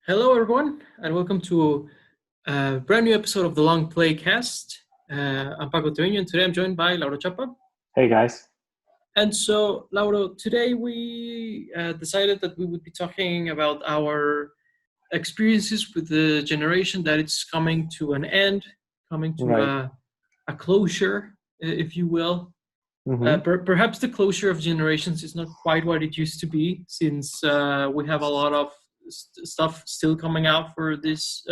Hello, everyone, and welcome to a brand new episode of the LongPlayCast. I'm Paco Treviño, and today I'm joined by Lauro Chapa. Hey guys. And so, Lauro, today we decided that we would be talking about our experiences with the generation that it's coming to an end, coming to Right. a closure, if you will. Mm-hmm. Perhaps the closure of generations is not quite what it used to be, since we have a lot of stuff still coming out for this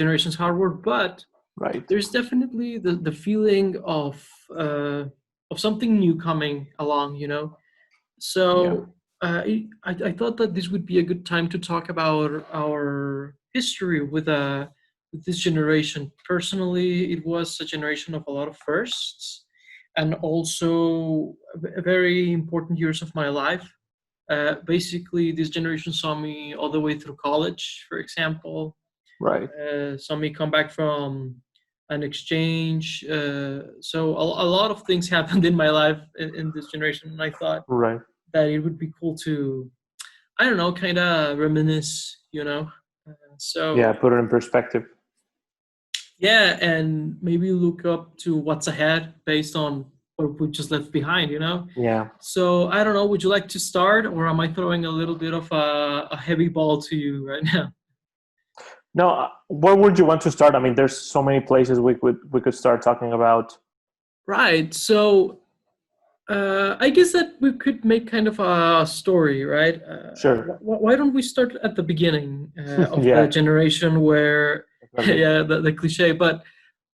generation's hardware. But Right. there's definitely the feeling of something new coming along, you know. Yeah. So I thought that this would be a good time to talk about our history with this generation. Personally, it was a generation of a lot of firsts, and also very important years of my life. Basically, this generation saw me all the way through college, for example. Right. Saw me come back from an exchange. So a lot of things happened in my life in this generation, and I thought Right. that it would be cool to, I don't know, kind of reminisce, you know. Yeah. So Put it in perspective. yeah, and maybe look up to what's ahead based on what we just left behind, you know. Yeah. So I don't know. Would you like to start, or am I throwing a little bit of a heavy ball to you right now? No. Where would you want to start? I mean, there's so many places we could start talking about. Right. So I guess that we could make kind of a story, right? Sure. Why don't we start at the beginning of the Yeah. generation where, Definitely. yeah, the cliche, but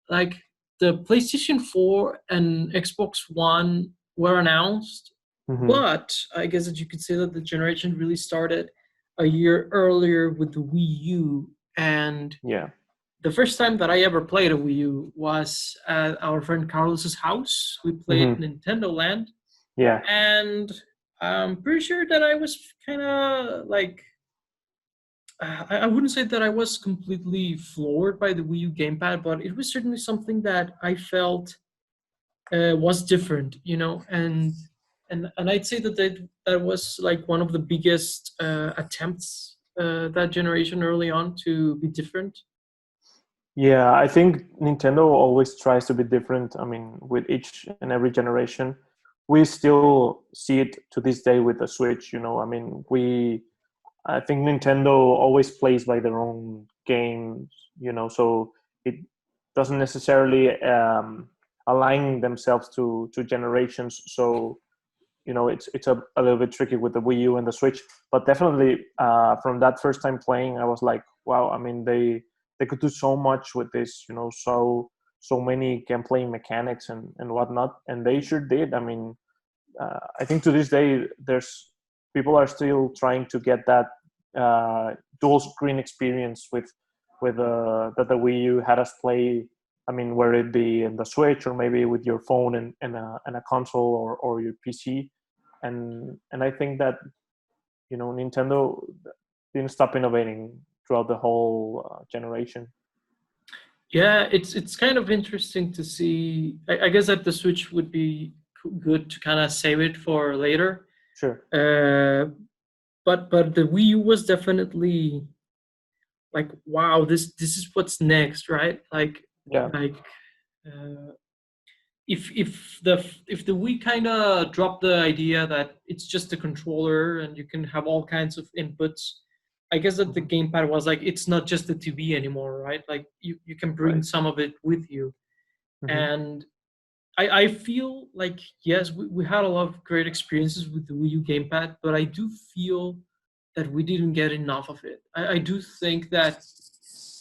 like the PlayStation 4 and Xbox One were announced, Mm-hmm. but I guess that you could say that the generation really started a year earlier with the Wii U. And Yeah. the first time that I ever played a Wii U was at our friend Carlos's house. We played Mm-hmm. Nintendo Land, Yeah. and I'm pretty sure that I was kind of like I wouldn't say that I was completely floored by the Wii U gamepad, but it was certainly something that I felt was different, you know, and I'd say that was like one of the biggest attempts that generation early on to be different. Yeah. I think Nintendo always tries to be different. I mean, with each and every generation, we still see it to this day with the Switch. I mean, I think Nintendo always plays by their own games, so it doesn't necessarily align themselves to generations. So it's a little bit tricky with the Wii U and the Switch. But definitely from that first time playing, I was like, wow. I mean, they could do so much with this, so many gameplay mechanics and whatnot, and they sure did. I mean, I think to this day, there's people are still trying to get that dual screen experience with that the Wii U had us play. I mean, whether it be in the Switch or maybe with your phone and a console or your PC, and I think that Nintendo didn't stop innovating throughout the whole generation. Yeah, it's kind of interesting to see. I guess that the Switch would be good to kind of save it for later. Sure. Uh, but the Wii U was definitely like, wow, this is what's next, right? Yeah. Like uh, if the Wii kind of dropped the idea that it's just a controller and you can have all kinds of inputs, I guess that the Hmm. gamepad was like, it's not just a TV anymore, right? Like you can bring Right. some of it with you. Hmm. And I feel like, yes, we had a lot of great experiences with the Wii U gamepad, but I do feel that we didn't get enough of it. I do think that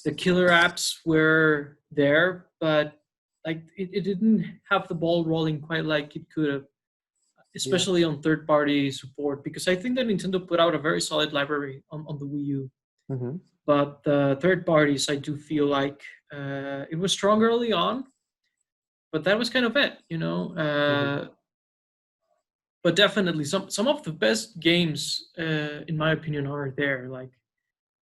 the killer apps were there, but like it didn't have the ball rolling quite like it could have, Yeah. especially on third party support, because I think that Nintendo put out a very solid library on the Wii U. Hmm. But the third parties, I do feel like it was strong early on, but that was kind of it, you know. Hmm. But definitely some of the best games, in my opinion, are there. Like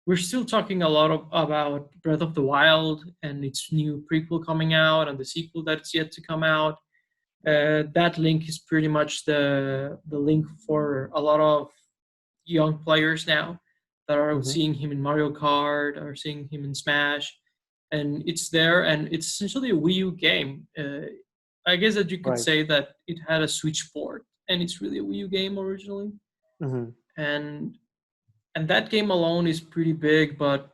we're still talking a lot about Breath of the Wild and its new prequel coming out and the sequel that's yet to come out. That link is pretty much the link for a lot of young players now. that are Mm-hmm. seeing him in Mario Kart or seeing him in Smash, and it's there, and it's essentially a Wii U game. I guess that you could Right. say that it had a Switch port, and it's really a Wii U game originally, Mm-hmm. and that game alone is pretty big. But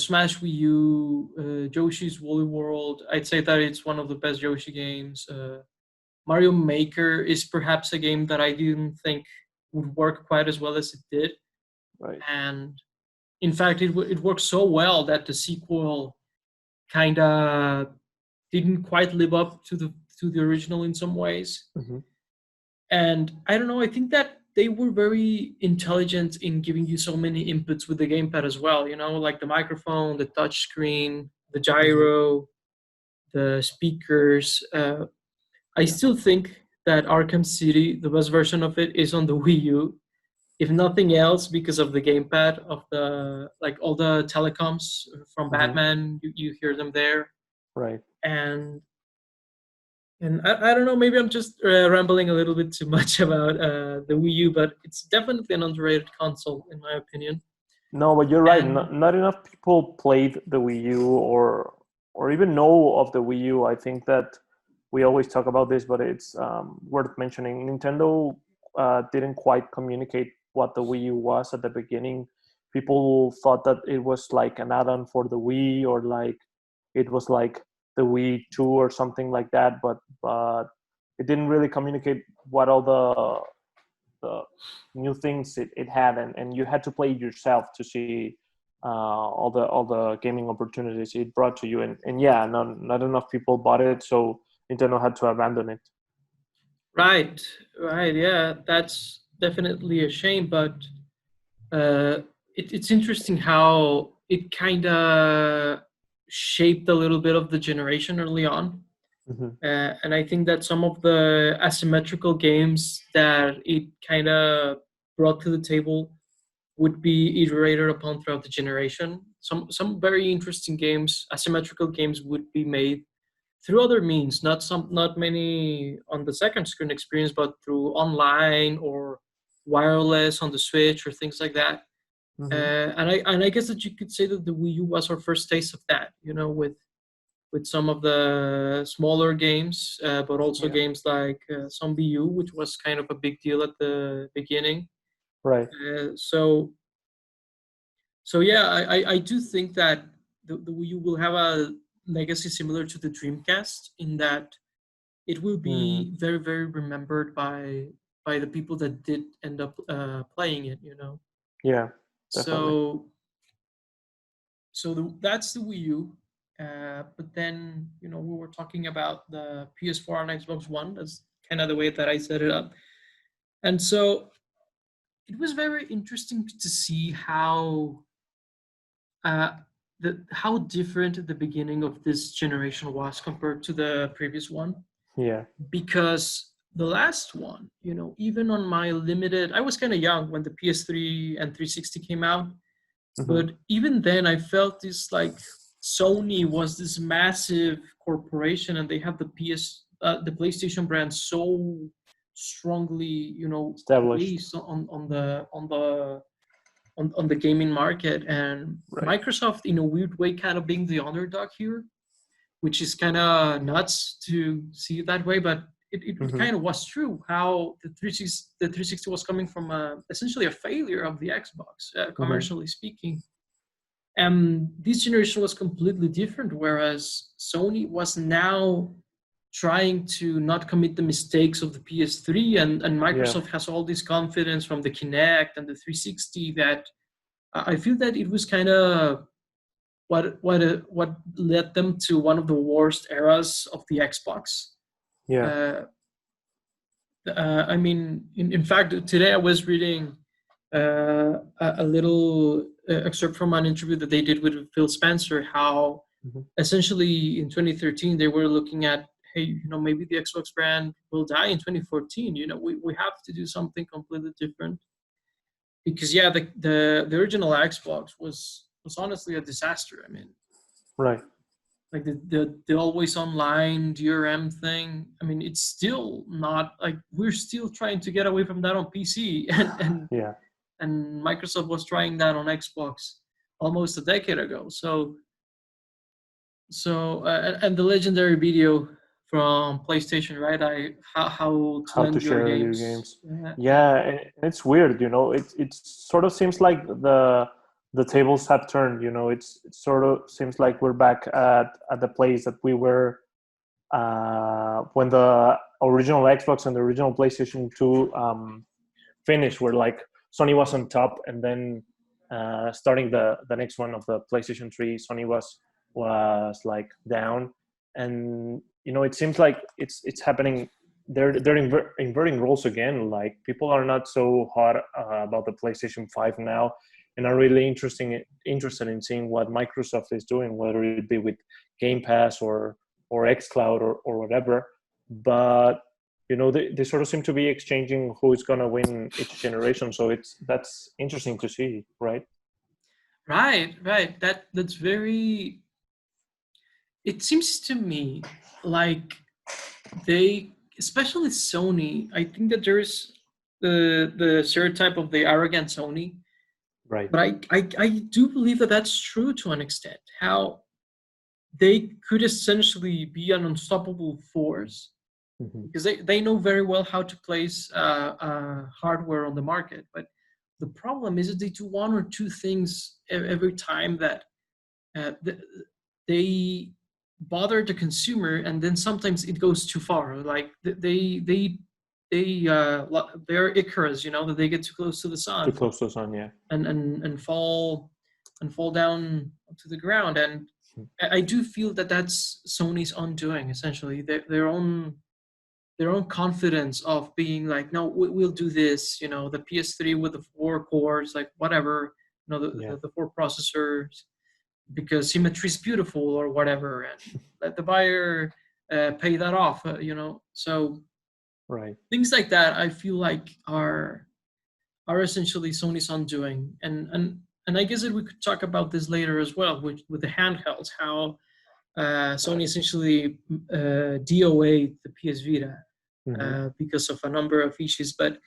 Smash Wii U, Yoshi's Woolly World, I'd say that it's one of the best Yoshi games. Mario Maker is perhaps a game that I didn't think would work quite as well as it did, Right. and in fact, it worked so well that the sequel kind of didn't quite live up to the original in some ways. Mm-hmm. And I don't know, I think that they were very intelligent in giving you so many inputs with the gamepad as well, like the microphone, the touch screen, the Mm-hmm. gyro, the speakers. I Yeah. still think that Arkham City, the best version of it, is on the Wii U. If nothing else, because of the gamepad, of the like all the telecoms from Mm-hmm. Batman, you hear them there, Right. and I don't know, maybe I'm just rambling a little bit too much about the Wii U, but it's definitely an underrated console in my opinion. No, but you're right. And Not enough people played the Wii U or even know of the Wii U. I think that we always talk about this, but it's worth mentioning. Nintendo didn't quite communicate what the Wii U was at the beginning. People thought that it was like an add-on for the Wii, or like it was like the Wii 2 or something like that. But it didn't really communicate what all the new things it had, and you had to play it yourself to see all the gaming opportunities it brought to you. And yeah, not enough people bought it, so Nintendo had to abandon it. right, right, yeah, that's definitely a shame, but uh, it's interesting how it kind of shaped a little bit of the generation early on. Mm-hmm. And I think that some of the asymmetrical games that it kind of brought to the table would be iterated upon throughout the generation. Some very interesting games, asymmetrical games, would be made through other means, not many on the second screen experience, but through online or wireless on the Switch or things like that. Mm-hmm. And I guess that you could say that the Wii U was our first taste of that, with some of the smaller games, but also Yeah. games like Zombie U, which was kind of a big deal at the beginning. Right. So yeah, I do think that the Wii U will have a legacy similar to the Dreamcast in that it will Mm. be very, very remembered by the people that did end up playing it. Yeah, definitely. So that's the Wii U. But then we were talking about the PS4 and Xbox One. That's kind of the way that I set it up, and so it was very interesting to see uh, how different the beginning of this generation was compared to the previous one. Yeah. Because the last one, even on my limited, I was kind of young when the PS3 and 360 came out, Mm-hmm. but even then I felt this like Sony was this massive corporation, and they have the PlayStation brand so strongly, Established. based on the gaming market, and Right. Microsoft in a weird way kind of being the underdog here, which is kind of nuts to see it that way, but it Mm-hmm. kind of was true how the 360 was coming from essentially a failure of the Xbox, Mm-hmm. commercially speaking. And this generation was completely different, whereas Sony was now trying to not commit the mistakes of the PS3, and Yeah. Microsoft has all this confidence from the Kinect and the 360 that I feel that it was kind of what led them to one of the worst eras of the Xbox. Yeah. Uh, I mean, in fact, today I was reading a little excerpt from an interview that they did with Phil Spencer, how Mm-hmm. essentially in 2013 they were looking at, hey, maybe the Xbox brand will die in 2014. We have to do something completely different because yeah, the original Xbox was honestly a disaster. I mean, Right. like the always online DRM thing. I mean, it's still not like we're still trying to get away from that on PC, and Yeah. and Microsoft was trying that on Xbox almost a decade ago. And the legendary video from PlayStation, right? How to How to end your share your games. games. Yeah, Yeah, and it's weird, you know. It sort of seems like the tables have turned. You know, it sort of seems like we're back at the place that we were when the original Xbox and the original PlayStation 2 finished, where like Sony was on top, and then starting the next one of the PlayStation 3, Sony was like down, and you know it seems like it's happening. They're inverting roles again. Like people are not so hot about the PlayStation 5 now, and are really interested in seeing what Microsoft is doing, whether it be with Game Pass or xCloud or whatever. But you know they sort of seem to be exchanging who is going to win each generation. So that's interesting to see, right? right. That's very. It seems to me like they, especially Sony. I think that there's the stereotype of the arrogant Sony, Right. but I do believe that that's true to an extent. How they could essentially be an unstoppable force Hmm. because they know very well how to place hardware on the market. But the problem is that they do one or two things every time that they bother the consumer, and then sometimes it goes too far. Like they're Icarus, that they get too close to the Too sun close to the sun, yeah. and fall down to the ground. And I do feel that that's Sony's undoing, essentially. Their own confidence of being like, no, we'll do this. The PS3 with the 4 cores, like whatever. Yeah. The 4 processors, because symmetry is beautiful or whatever, and let the buyer pay that off. So Right. things like that, I feel like are essentially Sony's undoing. And I guess that we could talk about this later as well, with the handhelds, how Sony essentially DOA the PS Vita Hmm. because of a number of issues. But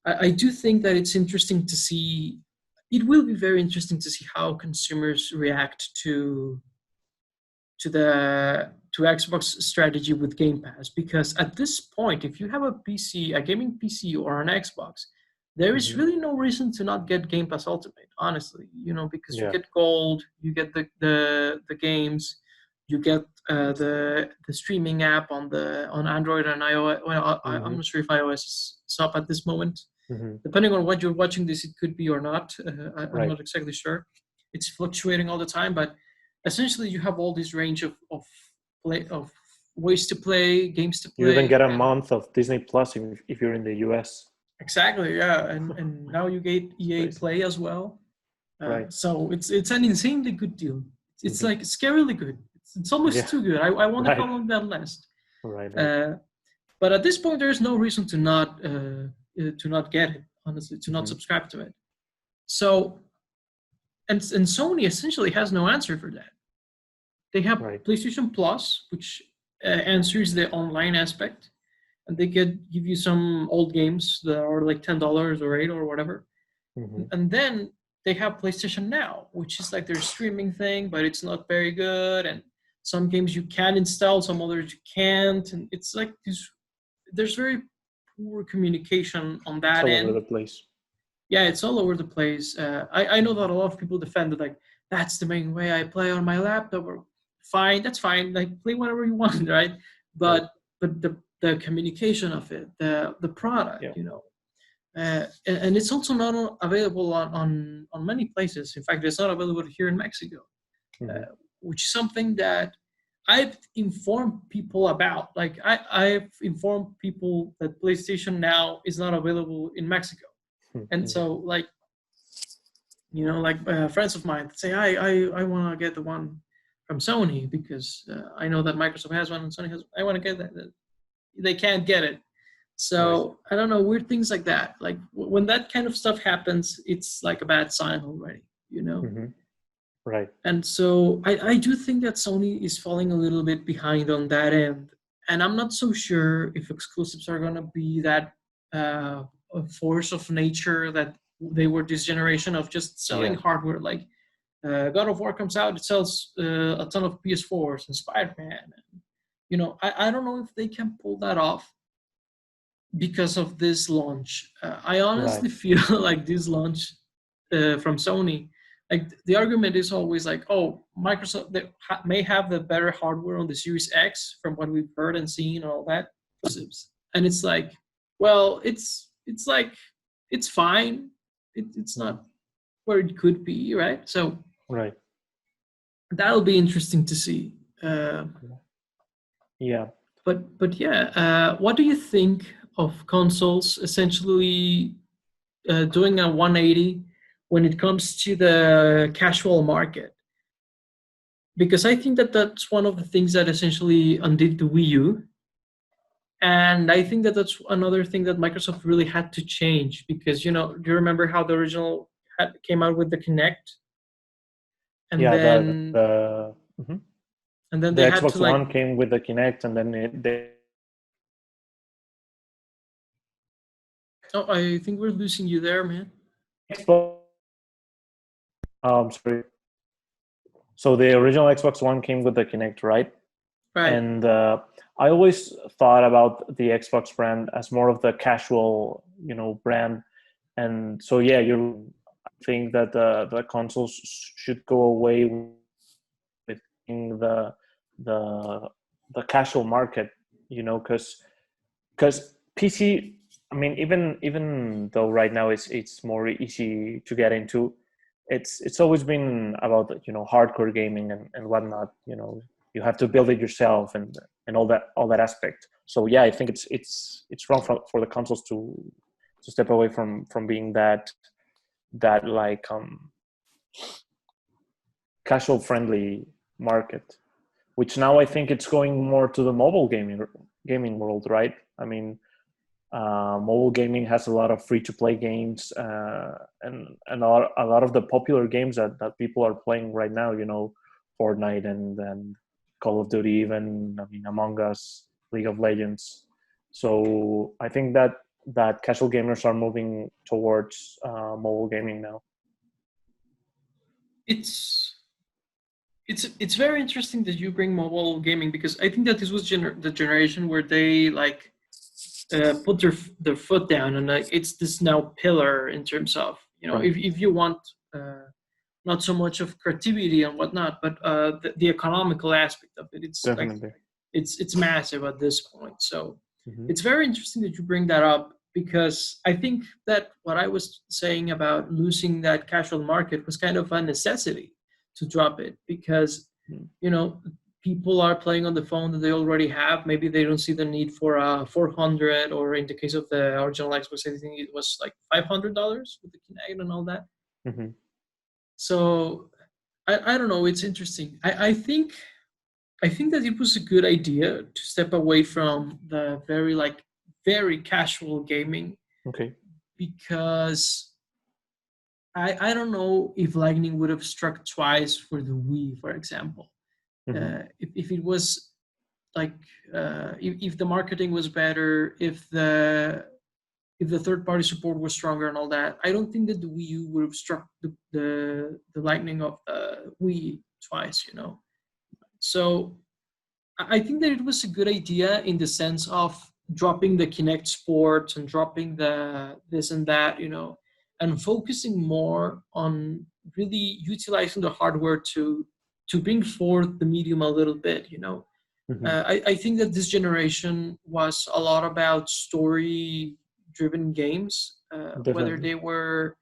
I do think that it's interesting to see. It will be very interesting to see how consumers react to Xbox strategy with Game Pass, because at this point, if you have a gaming PC or an Xbox, there is Hmm. really no reason to not get Game Pass Ultimate, honestly. Because you Yeah. get gold, you get the games, you get the streaming app on Android and iOS. Well, I'm Hmm. not sure if iOS is up at this moment. Hmm. Depending on what you're watching this, it could be or not. I'm Right. not exactly sure. It's fluctuating all the time, but essentially you have all this range of ways to play, games to You even play, get a and month of Disney Plus if you're in the US. exactly, yeah, and now you get It's EA crazy. Play as well. Right. So it's an insanely good deal. It's Hmm. like scarily good. It's Yeah. almost too good. I want to Right. call on that list. Right. Right. Uh, but at this point, there is no reason to not get it. Honestly, to not Hmm. subscribe to it. So and Sony essentially has no answer for that. They have Right. PlayStation Plus, which answers the online aspect, and they could give you some old games that are like $10 or $8 or whatever. Hmm. And then they have PlayStation Now, which is like their streaming thing, but it's not very good. And some games you can install, some others you can't, and it's like there's very poor communication on It's that all over end. the place. Yeah, it's all over the place. I know that a lot of people defend it, like that's the main way I play on my laptop. Or fine, that's fine. Like play whatever you want, right? Right. But the communication of it, the product, Yeah. and it's also not available on many places. In fact, it's not available here in Mexico, Hmm. which is something that I've informed people about. Like I've informed people that PlayStation Now is not available in Mexico. And Yeah. so, friends of mine say, I want to get the one from Sony because I know that Microsoft has one and Sony has. I want to get that. They can't get it. Right. So I don't know, weird things like that. Like when that kind of stuff happens, it's like a bad sign already. Hmm. Right. And so I do think that Sony is falling a little bit behind on that end. And I'm not so sure if exclusives are going to be that a force of nature that they were this generation of just selling Yeah. hardware. Like God of War comes out, it sells a ton of PS4s and Spider-Man. And, I don't know if they can pull that off because of this launch. I Right. honestly feel like this launch from Sony, like the argument is always like, oh, Microsoft they may have the better hardware on the Series X from what we've heard and seen and all that, and it's like, well, it's like it's fine. It's Mhm. not where it could be, right? So Right. that'll be interesting to see. Uh, Yeah. but yeah, what do you think of consoles essentially doing a 180 when it comes to the casual market? Because I think that that's one of the things that essentially undid the Wii U, and I think that that's another thing that Microsoft really had to change. Because do you remember how the original came out with the Kinect, and Yeah. then Mhm. The they had to Xbox like, One came with the Kinect, and then oh, I think we're losing you there, man. Xbox. Sorry. So the original Xbox One came with the Kinect, right? Right. And I always thought about the Xbox brand as more of the casual, brand. And so yeah, you think that the consoles should go away with the the casual market, because PC. I mean, even though right now it's more easy to get into, it's always been about hardcore gaming and whatnot. You have to build it yourself and all that aspect. So yeah, I think it's wrong for the consoles to step away from being that like casual friendly market, which now I think it's going more to the mobile gaming world, right? I mean, mobile gaming has a lot of free to play games, and a lot of the popular games that people are playing right now. Fortnite and Call of Duty, even, I mean, Among Us, League of Legends. So I think that casual gamers are moving towards mobile gaming now. It's it's very interesting that you bring mobile gaming, because I think that this was the generation where they like put their foot down, and like it's this now pillar in terms of, Right. if you want not so much of creativity and whatnot, but the economical aspect of it. It's like Definitely. it's massive at this point. So Hmm. it's very interesting that you bring that up, because I think that what I was saying about losing that casual market was kind of a necessity to drop it, because you know people are playing on the phone that they already have. Maybe they don't see the need for a 400, or in the case of the original Xbox, I think it was like $500 with the Kinect and all that. Hmm. So I don't know. It's interesting. I think that it was a good idea to step away from the very casual gaming, Okay. because I don't know if lightning would have struck twice for the Wii, for example. Hmm. If it was like if the marketing was better, if the third party support was stronger and all that, I don't think that the Wii U would have struck the lightning of the Wii twice. So I think that it was a good idea in the sense of dropping the Kinect Sports and dropping the this and that, and focusing more on really utilizing the hardware to bring forth the medium a little bit. Hmm. I think that this generation was a lot about story-driven games, whether Definitely. they were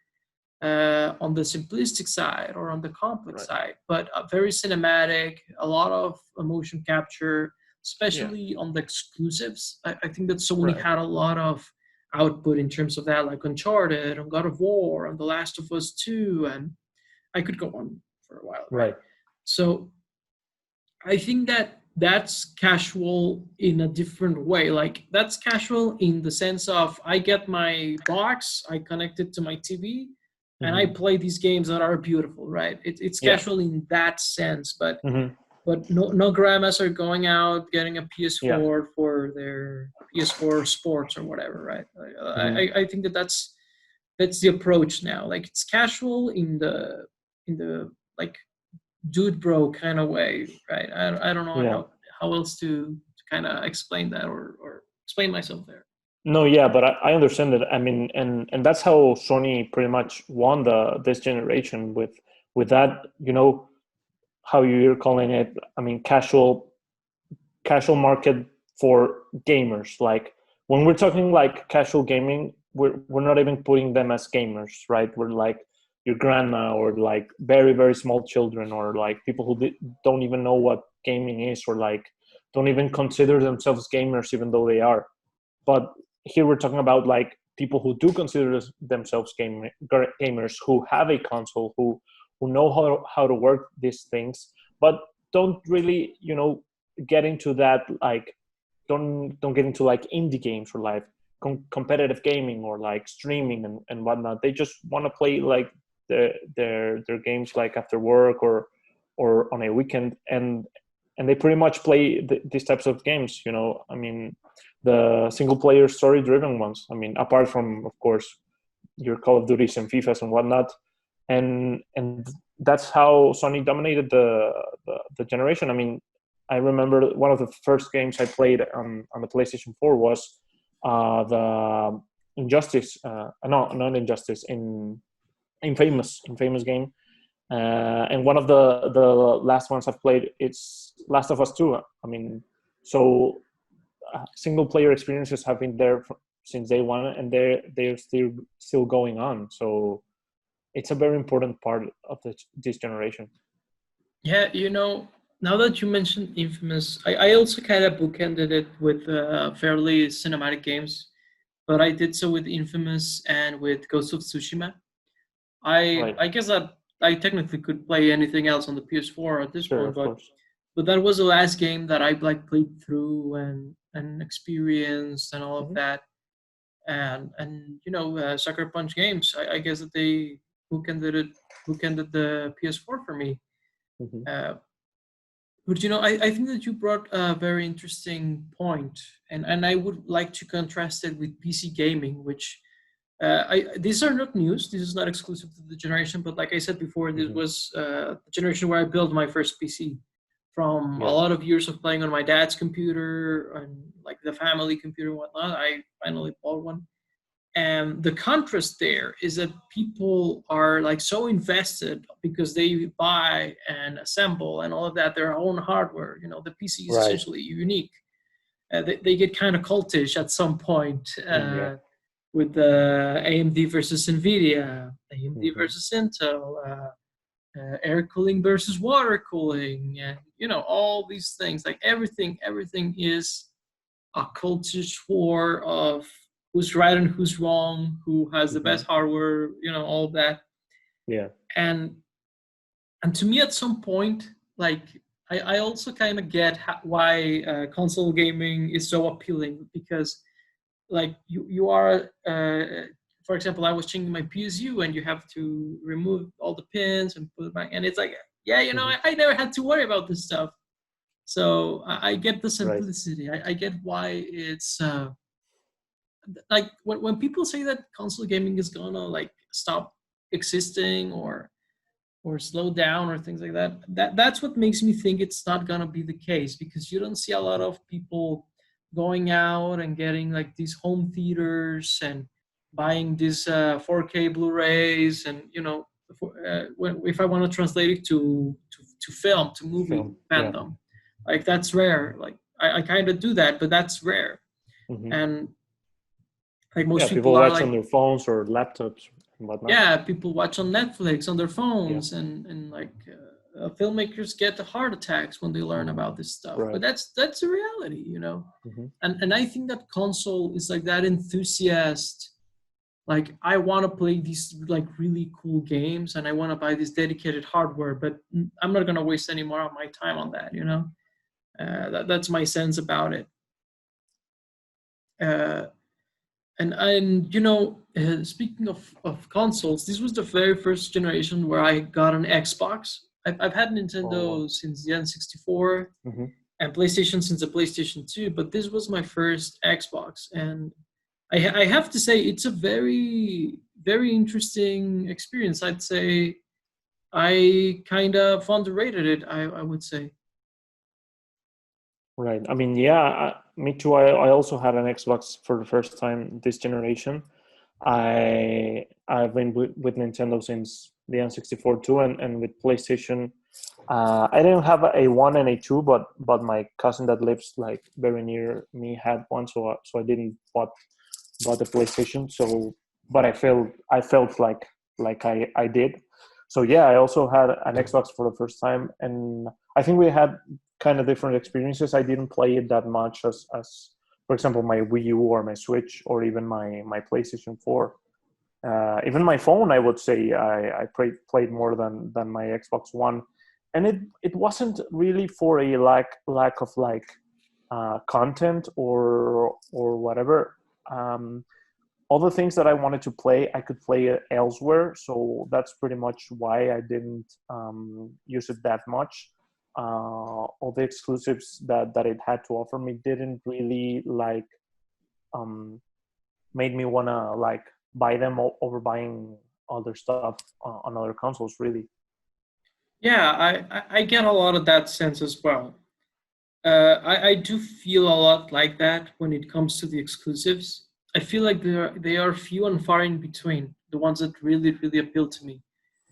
on the simplistic side or on the complex Right. side, but very cinematic, a lot of motion capture, Yeah. especially on the exclusives. I think that Sony Right. had a lot of output in terms of that, like Uncharted, on God of War, on The Last of Us 2, and I could go on for a while, right? Right. So I think that that's casual in a different way. Like that's casual in the sense of I get my box, I connect it to my TV, and I Hmm. play these games that are beautiful, right? It's Yeah. casual in that sense, but Hmm. no grandmas are going out getting a Yeah. PS4 for their PS4 sports or whatever, right? Hmm. I think that that's that's the approach now. Like it's casual in the like dude bro kind of way, right? I don't know Yeah. how else to kind of explain that or explain myself there. No, yeah, but I understand it. I mean, and that's how Sony pretty much won this generation with that. How you're calling it. I mean, casual market for gamers. Like when we're talking like casual gaming, we're not even putting them as gamers, right? We're like your grandma or like very very small children or like people who don't even know what gaming is or like don't even consider themselves gamers even though they are. But here we're talking about like people who do consider themselves gamers, who have a console, who know how to work these things, but don't really get into that, like don't get into like indie games or like competitive gaming or like streaming and whatnot. They just want to play like their games like after work or on a weekend, and they pretty much play these types of games. I mean, the single player story driven ones. I mean, apart from of course your Call of Duties and FIFAs and whatnot, and that's how Sony dominated the generation. I mean, I remember one of the first games I played on the PlayStation 4 was the Injustice. No, not Injustice. Infamous game. And one of the last ones I've played, it's Last of Us 2. I mean, so single player experiences have been there since day one, and they're still going on. So it's a very important part of this generation. Yeah, now that you mentioned Infamous, I also kind of bookended it with fairly cinematic games, but I did so with Infamous and with Ghost of Tsushima. I Right. I guess that I technically could play anything else on the PS4 at this Sure, point, of but course. that was the last game that I like played through and experienced and all of Hmm. that. And Sucker Punch Games. I guess that they bookended the PS4 for me. Hmm. Uh, but I think that you brought a very interesting point, and I would like to contrast it with PC gaming, which these are not news. This is not exclusive to the generation, but like I said before, this Hmm. was the generation where I built my first PC from a Yeah. lot of years of playing on my dad's computer and like the family computer and whatnot. I finally bought one, and the contrast there is that people are like so invested because they buy and assemble and all of that their own hardware. The PC is Right. essentially unique. They get kind of cultish at some point Yeah. with the AMD versus NVIDIA, AMD Hmm. versus Intel, air cooling versus water cooling, and all these things. Like everything is a cultish war of who's right and who's wrong, who has the Hmm. best hardware, all of that. Yeah. And to me, at some point, like I also kind of get why console gaming is so appealing because like you are for example, I was changing my PSU and you have to remove all the pins and put it back, and it's like, yeah, Hmm. I never had to worry about this stuff. So I get the Right. simplicity. I get why it's like when people say that console gaming is gonna like stop existing or slow down or things like that, that's what makes me think it's not gonna be the case, because you don't see a lot of people going out and getting like these home theaters and buying these 4K Blu-rays and if I want to translate it to film, to movie Film. Yeah. fandom, like that's rare. Like I kind of do that, but that's rare. Hmm. And like Yeah. most people People are watch on like, their phones or laptops and whatnot. yeah, people watch on Netflix on their Yeah. phones, and like filmmakers get heart attacks when they learn about this stuff. But Right. that's a reality. Hmm. And I think that console is like that enthusiast. Like I want to play these like really cool games, and I want to buy this dedicated hardware, but I'm not gonna waste any more of my time on that. That's my sense about it. Uh, and speaking of consoles, this was the very first generation where I got an Xbox. I've had Oh wow. Nintendo since the N64 Hmm. and PlayStation since the PlayStation 2, but this was my first Xbox, and I have to say it's a very very interesting experience. I'd say I kind of underrated it. I would say. Right. I mean, yeah, me too. I also had an Xbox for the first time this generation. I've been with Nintendo since the N64 too, and with PlayStation. I didn't have a one and a two, but my cousin that lives like very near me had one, so I didn't bought the PlayStation. So, but I felt like I did. So yeah, I also had an Xbox for the first time, and I think we had kind of different experiences. I didn't play it that much as for example my Wii U or my Switch or even my PlayStation 4. Even my phone, I would say I played more than my Xbox One, and it wasn't really for a lack of like content or whatever. All the things that I wanted to play, I could play elsewhere. So that's pretty much why I didn't use it that much. All the exclusives that it had to offer me didn't really like um, made me wanna like buy them over buying other stuff on other consoles. Really, Yeah, I get a lot of that sense as well. I do feel a lot like that when it comes to the exclusives. I feel like they are few and far in between, the ones that really appeal to me.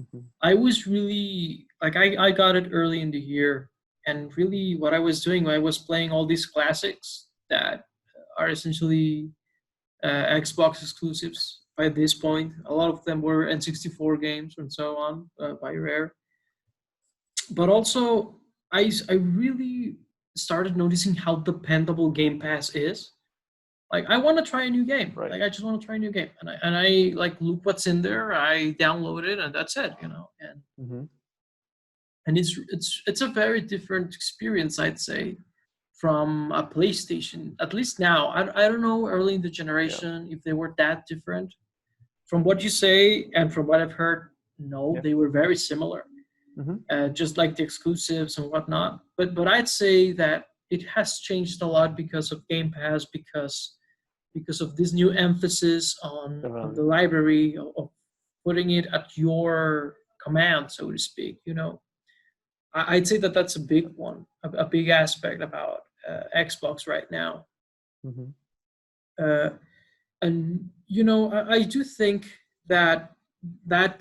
mm-hmm. I was really like I got it early in the year, and really what I was doing, I was playing all these classics that are essentially Xbox exclusives by this point. A lot of them were N64 games and so on by Rare. But also, I really started noticing how dependable Game Pass is. Like, I want to try a new game. Right. Like, I just want to try a new game, and I like look what's in there. I download it, and that's it. Mm-hmm. And it's a very different experience, I'd say, from a PlayStation. At least now, I don't know early in the Yeah. generation if they were that different. From what you say and from what I've heard, no, Yeah. they were very similar, Mm-hmm. just like the exclusives and whatnot. But I'd say that it has changed a lot because of Game Pass, because of this new emphasis on the Definitely. library of putting it at your command, so to speak. I'd say that that's a big one, a big aspect about Xbox right now. Mm-hmm. Uh, and I do think that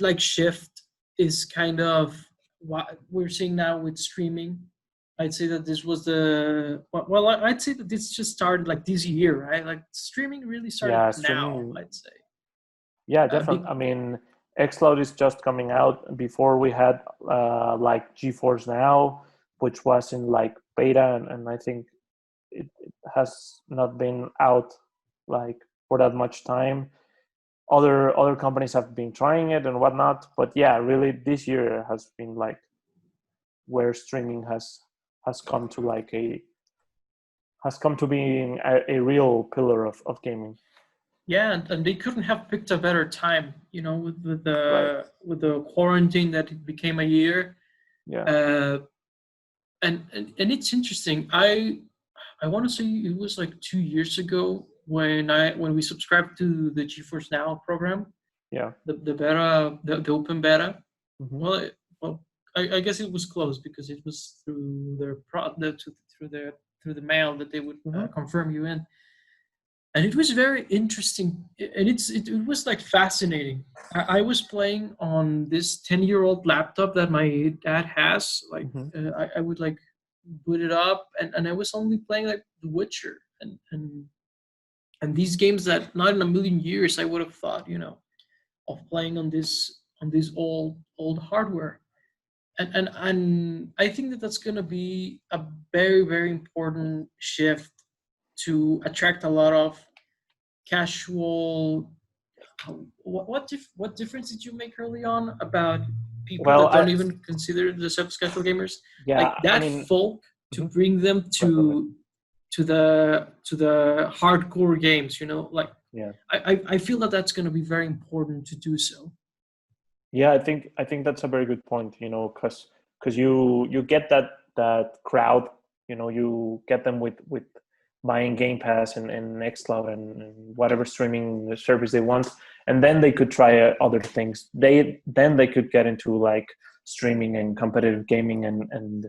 like shift is kind of what we're seeing now with streaming. I'd say that this was I'd say that this just started like this year, right? Like streaming really started Yeah, now, streaming. I'd say. Yeah, uh, definitely. big, I mean, xCloud is just coming out. Before we had like GeForce Now, which was in like beta, and I think it has not been out like for that much time. Other companies have been trying it and whatnot, but yeah, really this year has been like where streaming has come to like a has come to being a real pillar of gaming. yeah, and they couldn't have picked a better time, with Right. the quarantine that it became a year. Yeah. uh, and it's interesting. I want to say it was like 2 years ago when we subscribed to the GeForce Now program, Yeah. the beta, the open beta. Mm-hmm. Well, I guess it was closed because it was through their through the mail that they would Mm-hmm. confirm you in, and it was very interesting, and it was like fascinating. I was playing on this 10-year-old laptop that my dad has. Like Mm-hmm. I would like boot it up, and I was only playing like The Witcher and these games that not in a million years I would have thought, of playing on this old hardware. And I think that that's going to be a very very important shift to attract a lot of casual. What difference did you make early on about people Well, that don't even consider themselves casual gamers, yeah, like I that mean, folk, to mhm, bring them right, right, right. to the hardcore games, like Yeah, I feel that that's going to be very important to do so. yeah. I think that's a very good point. Because you get that crowd. You get them with buying Game Pass and Nextcloud and whatever streaming service they want, and then they could try other things. Then they could get into like streaming and competitive gaming and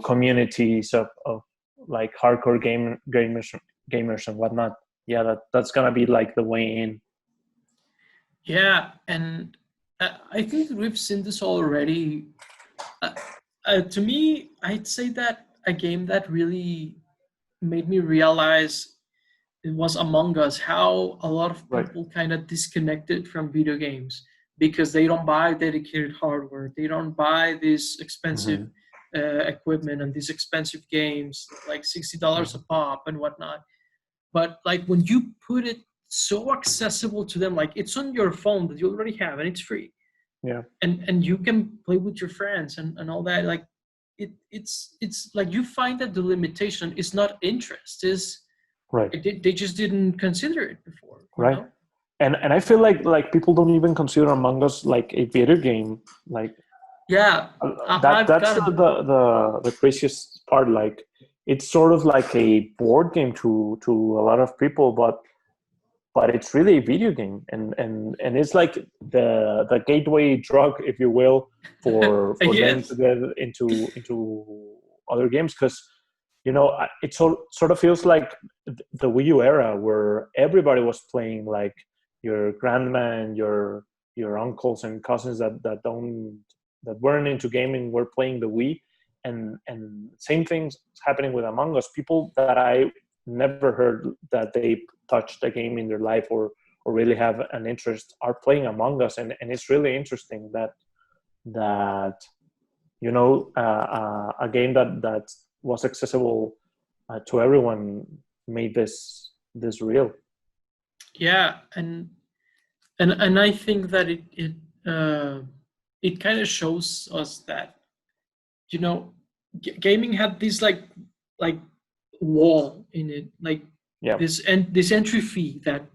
communities of like hardcore gamers and whatnot. Yeah, that's gonna be like the way in. Yeah, and I think that we've seen this already. Uh, to me, I'd say that a game that really made me realize it was Among Us, how a lot of Right. people kind of disconnected from video games because they don't buy dedicated hardware, they don't buy this expensive Mm-hmm. equipment and these expensive games like $60 a Mm-hmm. pop and whatnot. But like when you put it so accessible to them, like it's on your phone that you already have and it's free, Yeah. and you can play with your friends and all that, like it's like you find that the limitation is not interest, is Right. they just didn't consider it before, you Right. know. And I feel like people don't even consider Among Us like a video game. Like Yeah, I've that's got a the craziest part. Like it's sort of like a board game to a lot of people, but it's really a video game, and it's like the gateway drug, if you will, for them to yes. get into other games, because it sort of feels like the Wii U era where everybody was playing, like your grandma and your uncles and cousins that weren't into gaming were playing the Wii, and same things happening with Among Us. People that I never heard that they touched a game in their life or really have an interest are playing Among Us, and it's really interesting that a game that was accessible to everyone made this real. Yeah, and I think that it kind of shows us that, you know, gaming had this like wall in it, like Yeah. this entry fee that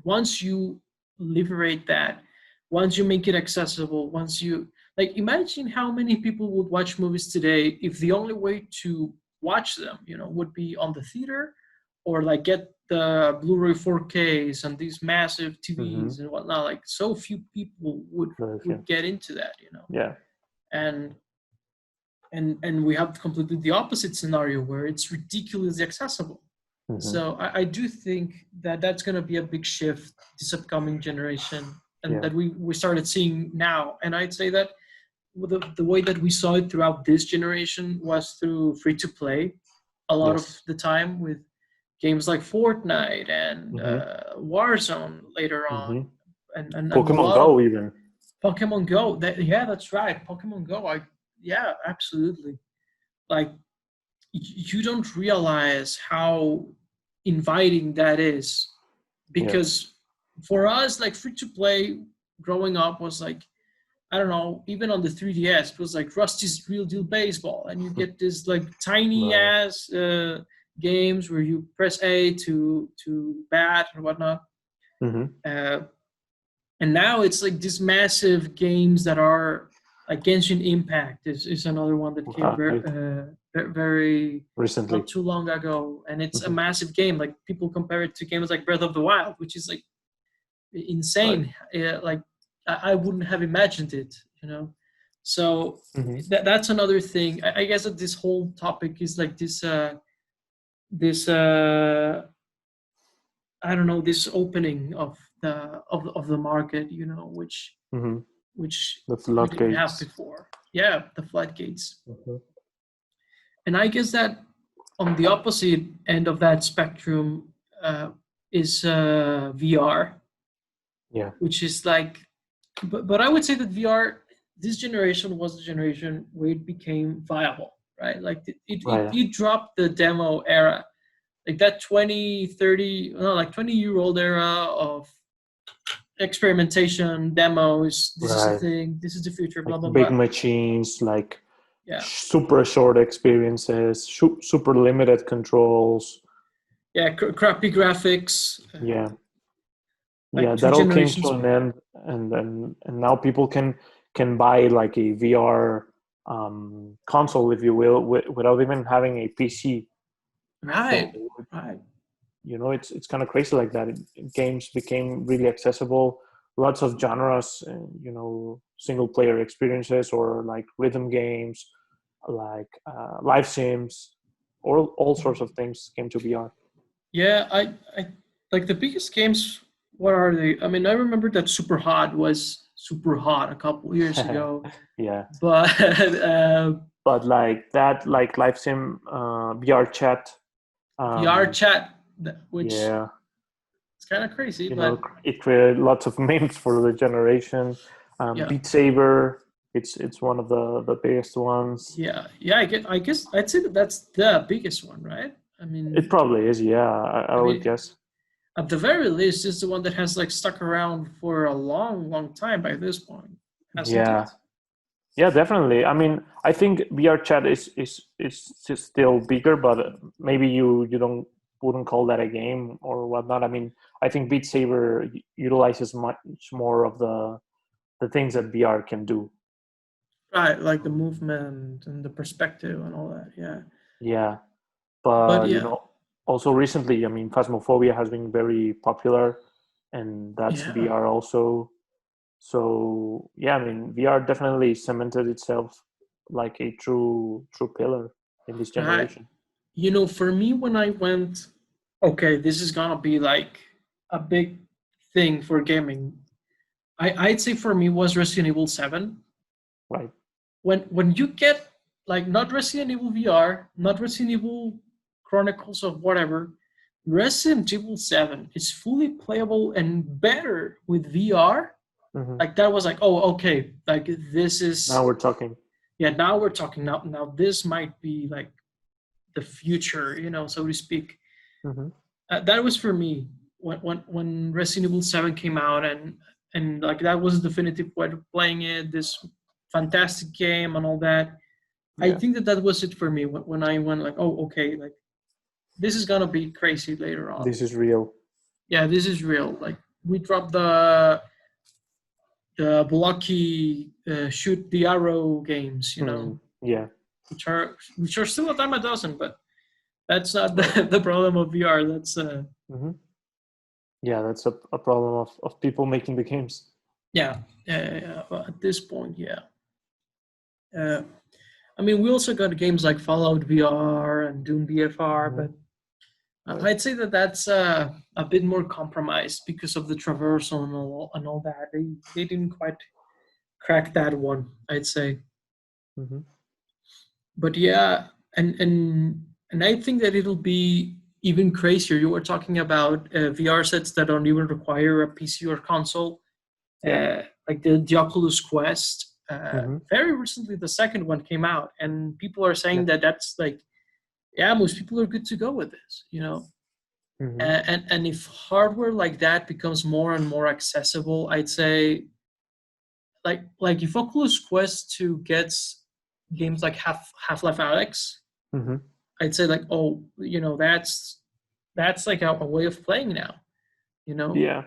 once you liberate that, once you make it accessible, once you, like, imagine how many people would watch movies today if the only way to watch them, you know, would be on the theater or like get the Blu-ray 4Ks and these massive Mm-hmm. TVs and whatnot. Like so few people Very few. would get into that, you know. Yeah. and and we have completely the opposite scenario where it's ridiculously accessible. Mm-hmm. So I do think that that's going to be a big shift this upcoming generation, and Yeah. that we started seeing now. And I'd say that the way that we saw it throughout this generation was through free to play a lot of Yes. the time, with games like Fortnite and Mm-hmm. Warzone later on, Mm-hmm. and a Pokemon lot of Go even. Pokemon Go. Yeah, that's right, Pokemon Go. Yeah, absolutely. Like you don't realize how inviting that is, Yeah. because for us, like free to play growing up was like, I don't know, even on the 3DS it was like Rusty's Real Deal Baseball, and you get this like tiny Right. ass games where you press A to bat and whatnot. Mm-hmm. uh, and now it's like these massive games that are like Genshin Impact is another one that came Right. very Recently. not too long ago, and it's a Mm-hmm. massive game. Like people compare it to games like Breath of the Wild, which is like Right. insane. Like I wouldn't have imagined it, you know. So Mm-hmm. that's another thing. I guess that this whole topic is like this I don't know, this opening of the market, you know, Mm-hmm. which The we didn't have floodgates. before. Yeah, the floodgates. Mm-hmm. And I guess that on the opposite end of that spectrum is VR, Yeah. which is like, but I would say that VR, this generation was the generation where it became viable, right? Like Right. it dropped the demo era, like that 20, 30, no, like 20-year-old era of experimentation, demos. This is the Right. thing. This is the future. Like Blah blah big blah. machines, like Yeah, super short experiences, super limited controls. yeah. Crappy graphics. Yeah. Like Yeah, two that all came to generations. an end, and now people can buy like a VR console, if you will, without even having a PC. Right. So Right. it's kind of crazy like that. Games became really accessible. Lots of genres, single player experiences or like rhythm games, like live sims, or all sorts of things came to VR. Yeah, I like the biggest games. What are they? I mean, I remember that Super Hot was super hot a couple years ago, Yeah, but but like that, like live sim, VR chat, VR um, chat, which yeah, is kind of crazy, but it created lots of memes for the generation. yeah, Beat Saber, it's one of the biggest ones. yeah. I guess I'd say that that's the biggest one, right? It probably is, yeah. I I would mean, guess. at the very least, it's the one that has like stuck around for a long, long time by this point, hasn't Yeah, it? yeah, definitely. I mean, I think VR chat is still bigger, but maybe you don't wouldn't call that a game or whatnot. I mean, I think Beat Saber utilizes much more of the things that VR can do. Right, like the movement and the perspective and all that. Yeah, Yeah, but but yeah, also recently, I mean, Phasmophobia has been very popular, and that's yeah. VR also. So yeah, I mean, VR definitely cemented itself like a true pillar in this Right. generation. For me, when I went, okay, this is gonna be like a big thing for gaming. I'd say for me was Resident Evil 7. Right. When you get like not Resident Evil VR, not Resident Evil Chronicles of whatever, Resident Evil 7 is fully playable and better with VR. Hmm. Like that was like, oh, okay, like this Now is, we're talking. yeah, now we're talking. Now this might be like the future, so to speak. Hmm. That was for me when Resident Evil 7 came out, and like that was the definitive way of playing it. This fantastic game and all that. I Yeah. think that was it for me when I went like, oh, okay, like this is gonna be crazy later on. This is real. Yeah, this is real. Like we dropped the blocky shoot the arrow games, Mm, yeah. which are still a dime a dozen, but that's not Right. the problem of VR. That's Hmm. Yeah, that's a problem of people making the games. yeah, yeah. Well, at this point, yeah. Uh, I mean, we also got games like Fallout VR and Doom BFR, Hmm. but Right. I'd say that that's a bit more compromised because of the traversal and all that. They didn't quite crack that one, I'd say. Hmm. But yeah, and I think that it'll be even crazier. You were talking about VR sets that don't even require a PC or console, Yeah. like the Oculus Quest. Hmm. Very recently, the second one came out, and people are Yeah. saying that that's like, yeah, most people are good to go with this. Hmm. And if hardware like that becomes more and more accessible, I'd say like if Oculus Quest 2 gets games like Half-Life Alex, Hmm. I'd say like, oh, that's like a way of playing now, you know. Yeah.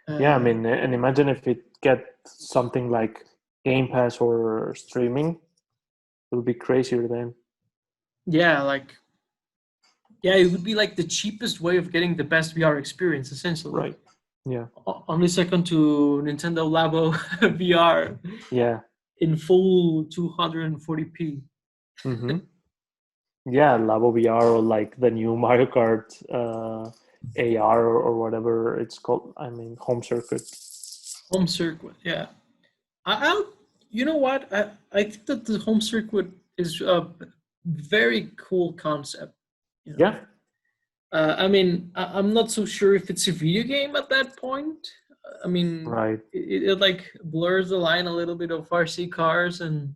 Yeah. I Uh, mean, and imagine if it get something like Game Pass or streaming, it would be crazier then. yeah, like yeah, it would be like the cheapest way of getting the best VR experience, essentially. Right. Yeah. Only second to Nintendo Labo VR Yeah. in full 240p. Hmm. Yeah, Labo VR or like the new Mario Kart AR or whatever it's called. I mean, Home Circuit. Home circuit, yeah. You know what? I think that the home circuit is a very cool concept. You know, Yeah, I mean, I'm not so sure if it's a video game at that point. I mean, right. it like blurs the line a little bit of RC cars and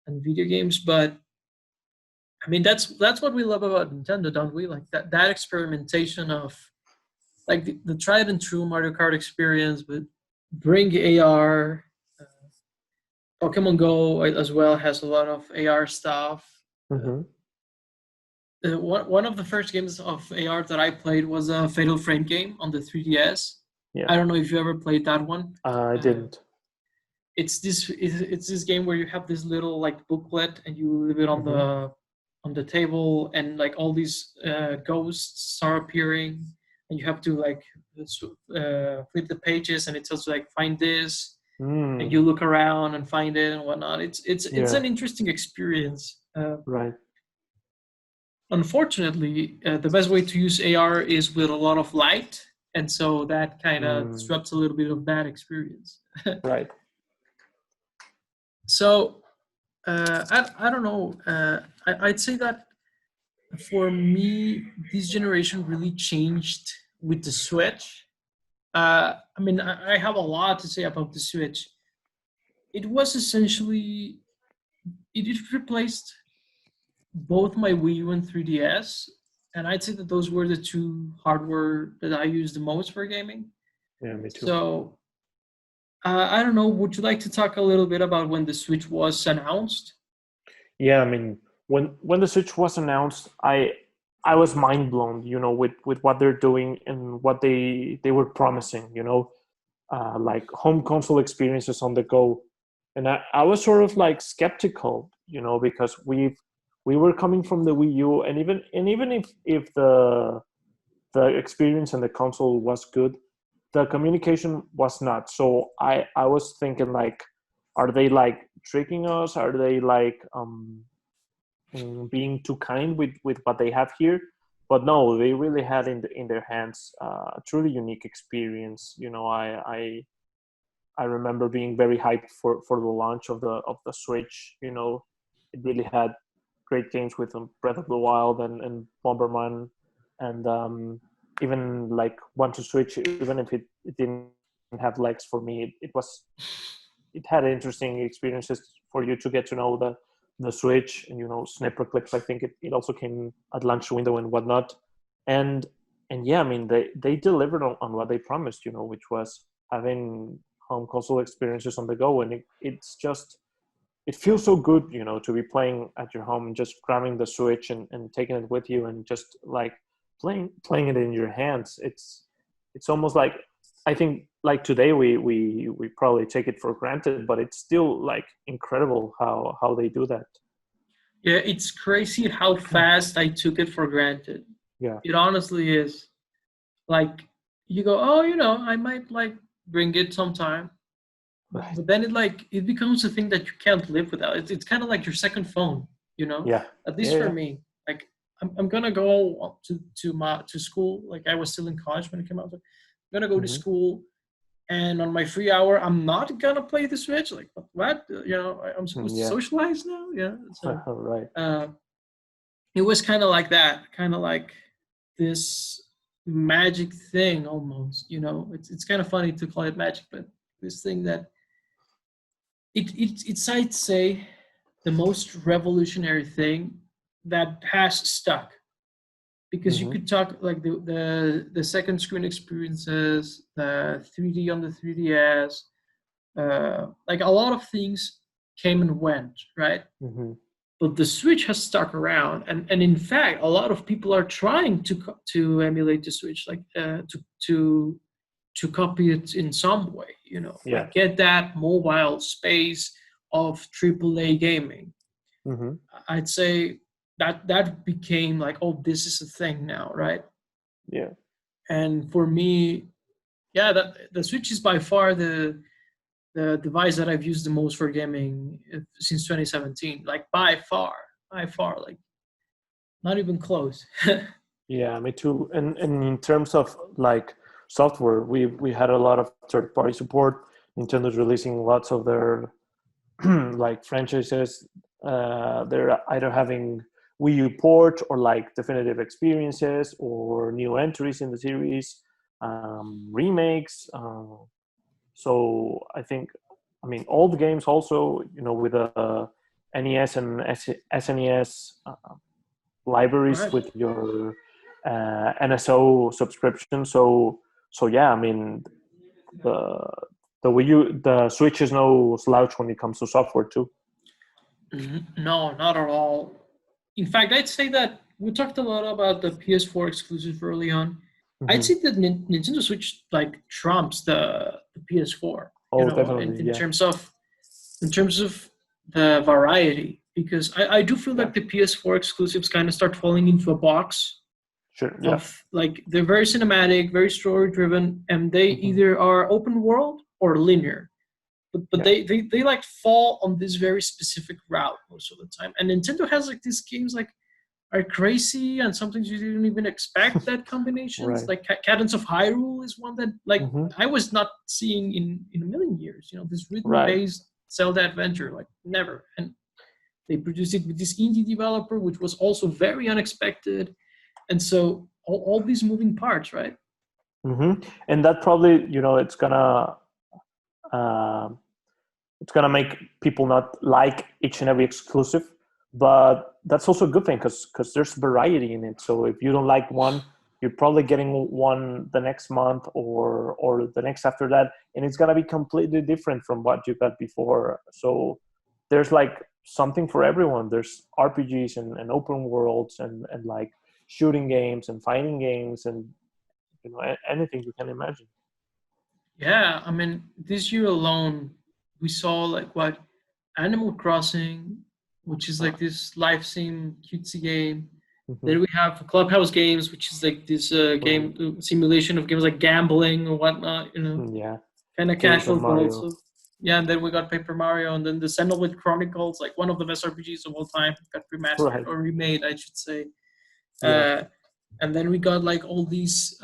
video games, but I mean that's what we love about Nintendo, don't we? Like that experimentation of like the tried and true Mario Kart experience, but bring AR. Pokemon Go as well has a lot of AR stuff. Hmm. One of the first games of AR that I played was a Fatal Frame game on the 3DS. Yeah, I don't know if you ever played that one. I Uh, didn't. it's this game where you have this little like booklet and you leave it on Hmm. on the table, and like all these ghosts are appearing, and you have to like flip the pages, and it tells you like find this, and you Mm, look around and find it and whatnot. It's yeah. an interesting experience. Right. Unfortunately, the best way to use AR is with a lot of light, and so that kind of Mm, disrupts a little bit of that experience. right. So I don't know. I'd say that for me, this generation really changed with the Switch. I mean, I have a lot to say about the Switch. It was essentially it replaced both my Wii U and 3DS, and I'd say that those were the two hardware that I used the most for gaming. Yeah, me too. So I don't know. Would you like to talk a little bit about when the Switch was announced? Yeah, I mean, when the Switch was announced, I was mind blown, with what they're doing and what they were promising, like home console experiences on the go. And I was sort of like skeptical, because we were coming from the Wii U, and even if the experience and the console was good, the communication was not. So I was thinking like, are they like tricking us? Are they like being too kind with what they have here? But no, they really had in their hands a truly unique experience. I remember being very hyped for the launch of the Switch. It really had great games with Breath of the Wild and Bomberman, and even like One to Switch. Even if it didn't have legs for me, it had interesting experiences for you to get to know the Switch, and snipper clips. I think it also came at launch window and whatnot, and and yeah, I mean they delivered on what they promised, which was having home console experiences on the go, and it feels so good, to be playing at your home and just grabbing the Switch and taking it with you and just like playing it in your hands. It's almost like, I think like today we probably take it for granted, but it's still like incredible how they do that. Yeah, it's crazy how fast I took it for granted. Yeah. It honestly is. Like you go, oh, I might like bring it sometime, Right. but then it becomes a thing that you can't live without. It's kind of like your second phone, Yeah. At Yeah. least for Yeah. me. Like I'm gonna go to school. Like I was still in college when it came out. So I'm gonna go to Hmm. school, and on my free hour, I'm not gonna play the Switch. Like what? I'm supposed to Yeah. socialize now. Yeah. So Right. uh, it was kind of like that, kind of like this magic thing almost. It's kind of funny to call it magic, but this thing that it's I'd say the most revolutionary thing that has stuck, because you Hmm. could talk like the second screen experiences, the 3D on the 3DS, like a lot of things came and went, right? Hmm. But the Switch has stuck around, and in fact, a lot of people are trying to emulate the Switch, like to copy it in some way, Yeah. like get that mobile space of AAA gaming. Hmm. I'd say that became like, oh, this is a thing now, right? Yeah. And for me, yeah, that the Switch is by far the device that I've used the most for gaming since 2017. Like by far, like not even close. Yeah, me too. And in terms of like software, we had a lot of third party support. Nintendo's releasing lots of their like franchises. They're either having Wii U port or like definitive experiences or new entries in the series, remakes. So I mean, old games also, with NES and SNES libraries Right. with your NSO subscription. So yeah, I mean, the the Switch is no slouch when it comes to software too. No, not at all. In fact, I'd say that we talked a lot about the PS4 exclusive early on. I'd Hmm. say that Nintendo Switch like trumps the PS4. Oh, definitely, In yeah. terms of the variety. because I do feel Yeah. like the PS4 exclusives kind of start falling into a box Sure. Yeah. of like they're very cinematic, very story driven, and they Hmm. either are open world or linear. But Yeah. they like fall on this very specific route most of the time. And Nintendo has like these games like are crazy, and sometimes you didn't even expect that combinations. Right. Like Cadence of Hyrule is one that like Hmm. I was not seeing in a million years. You know, this rhythm Right. based Zelda adventure, like never. And they produced it with this indie developer, which was also very unexpected. And so all these moving parts, right? Hmm. And that probably, um, it's gonna make people not like each and every exclusive, but that's also a good thing because there's variety in it. So if you don't like one, you're probably getting one the next month or the next after that, and it's gonna be completely different from what you got before. So there's like something for everyone. There's RPGs and open worlds and like shooting games and fighting games and anything you can imagine. Yeah, I mean, this year alone, we saw like what Animal Crossing, which is like this live sim cutesy game. Hmm. Then we have Clubhouse Games, which is like this Right. game simulation of games like gambling or whatnot. You know, Yeah. kind of Paper casual, but Mario. also yeah. And then we got Paper Mario, and then the Xenoblade Chronicles, like one of the best RPGs of all time, got remastered Right. or remade, I should say. Yeah. Uh, and then we got like all these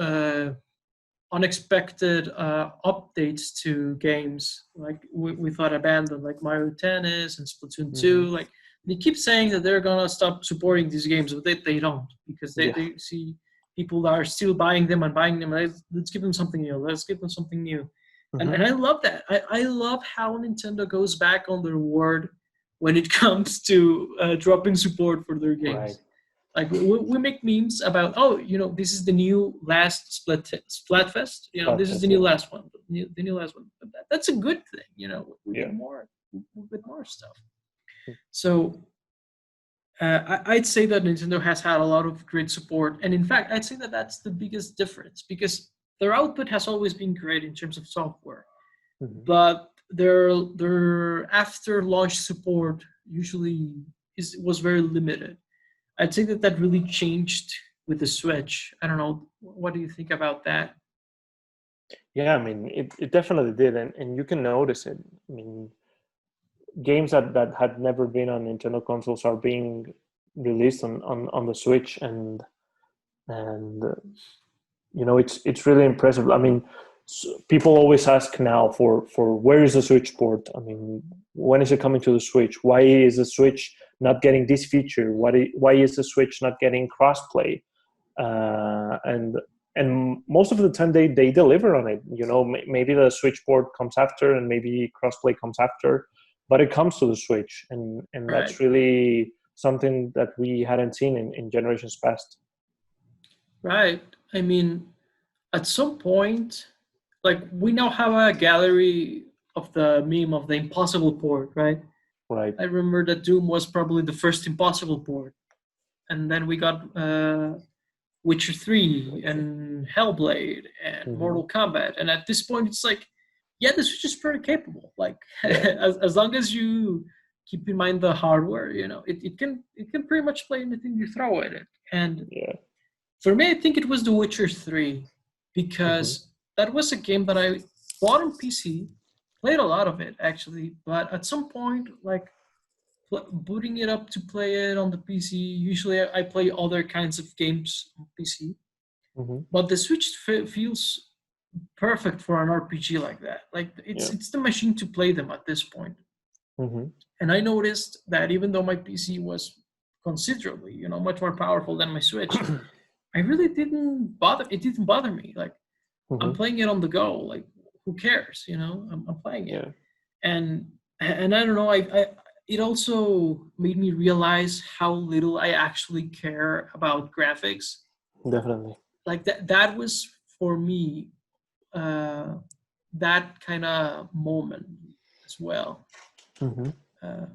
unexpected updates to games like we thought abandoned, like Mario Tennis and Splatoon 2. Hmm. Like they keep saying that they're gonna stop supporting these games, but they don't, because Yeah. they see people that are still buying them and buying them. Let's give them something new. Let's give them something new. And Hmm. I love that. I love how Nintendo goes back on their word when it comes to dropping support for their Right. games. Like we make memes about, oh, you know, this is the new last Splatfest. You know, this is the Splatfest. new Yeah. last one. The new last one. But that's a good thing. You know, we Yeah. get more. We get more stuff. So I'd say that Nintendo has had a lot of great support, and in fact, I'd say that that's the biggest difference because their output has always been great in terms of software, Hmm. but their after launch support usually was very limited. I'd say that that really changed with the Switch. I don't know. What do you think about that? Yeah. I mean, it definitely did, and you can notice it. I mean, games that had never been on Nintendo consoles are being released on the Switch, and it's really impressive. I mean, people always ask now for where is the Switch port. I mean, when is it coming to the Switch? Why is the Switch not getting this feature? Why is the Switch not getting crossplay? And most of the time they deliver on it. Maybe the Switch port comes after, and maybe crossplay comes after, but it comes to the Switch, and Right. that's really something that we hadn't seen in generations past. Right. I mean, at some point, like we now have a gallery of the meme of the impossible port, right? Right. I remember that Doom was probably the first impossible port, and then we got Witcher 3 Witcher. and Hellblade and Hmm. Mortal Kombat. And at this point, it's like, yeah, the Switch is pretty capable. Like, Yeah. as long as you keep in mind the hardware, you know, it can pretty much play anything you throw at it. And Yeah. for me, I think it was The Witcher 3 Hmm. because that was a game that I bought on PC, played a lot of it actually, but at some point, like booting it up to play it on the PC. Usually, I play other kinds of games on PC, Hmm. but the Switch feels perfect for an RPG like that. Like Yeah. it's the machine to play them at this point. Hmm. And I noticed that even though my PC was considerably, you know, much more powerful than my Switch, I really didn't bother. It didn't bother me. Like I'm Hmm. playing it on the go. Like who cares? You know, I'm playing it, Yeah. and I don't know. It also made me realize how little I actually care about graphics. Definitely. Like that was for me uh, that kind of moment as well. Hmm. Uh,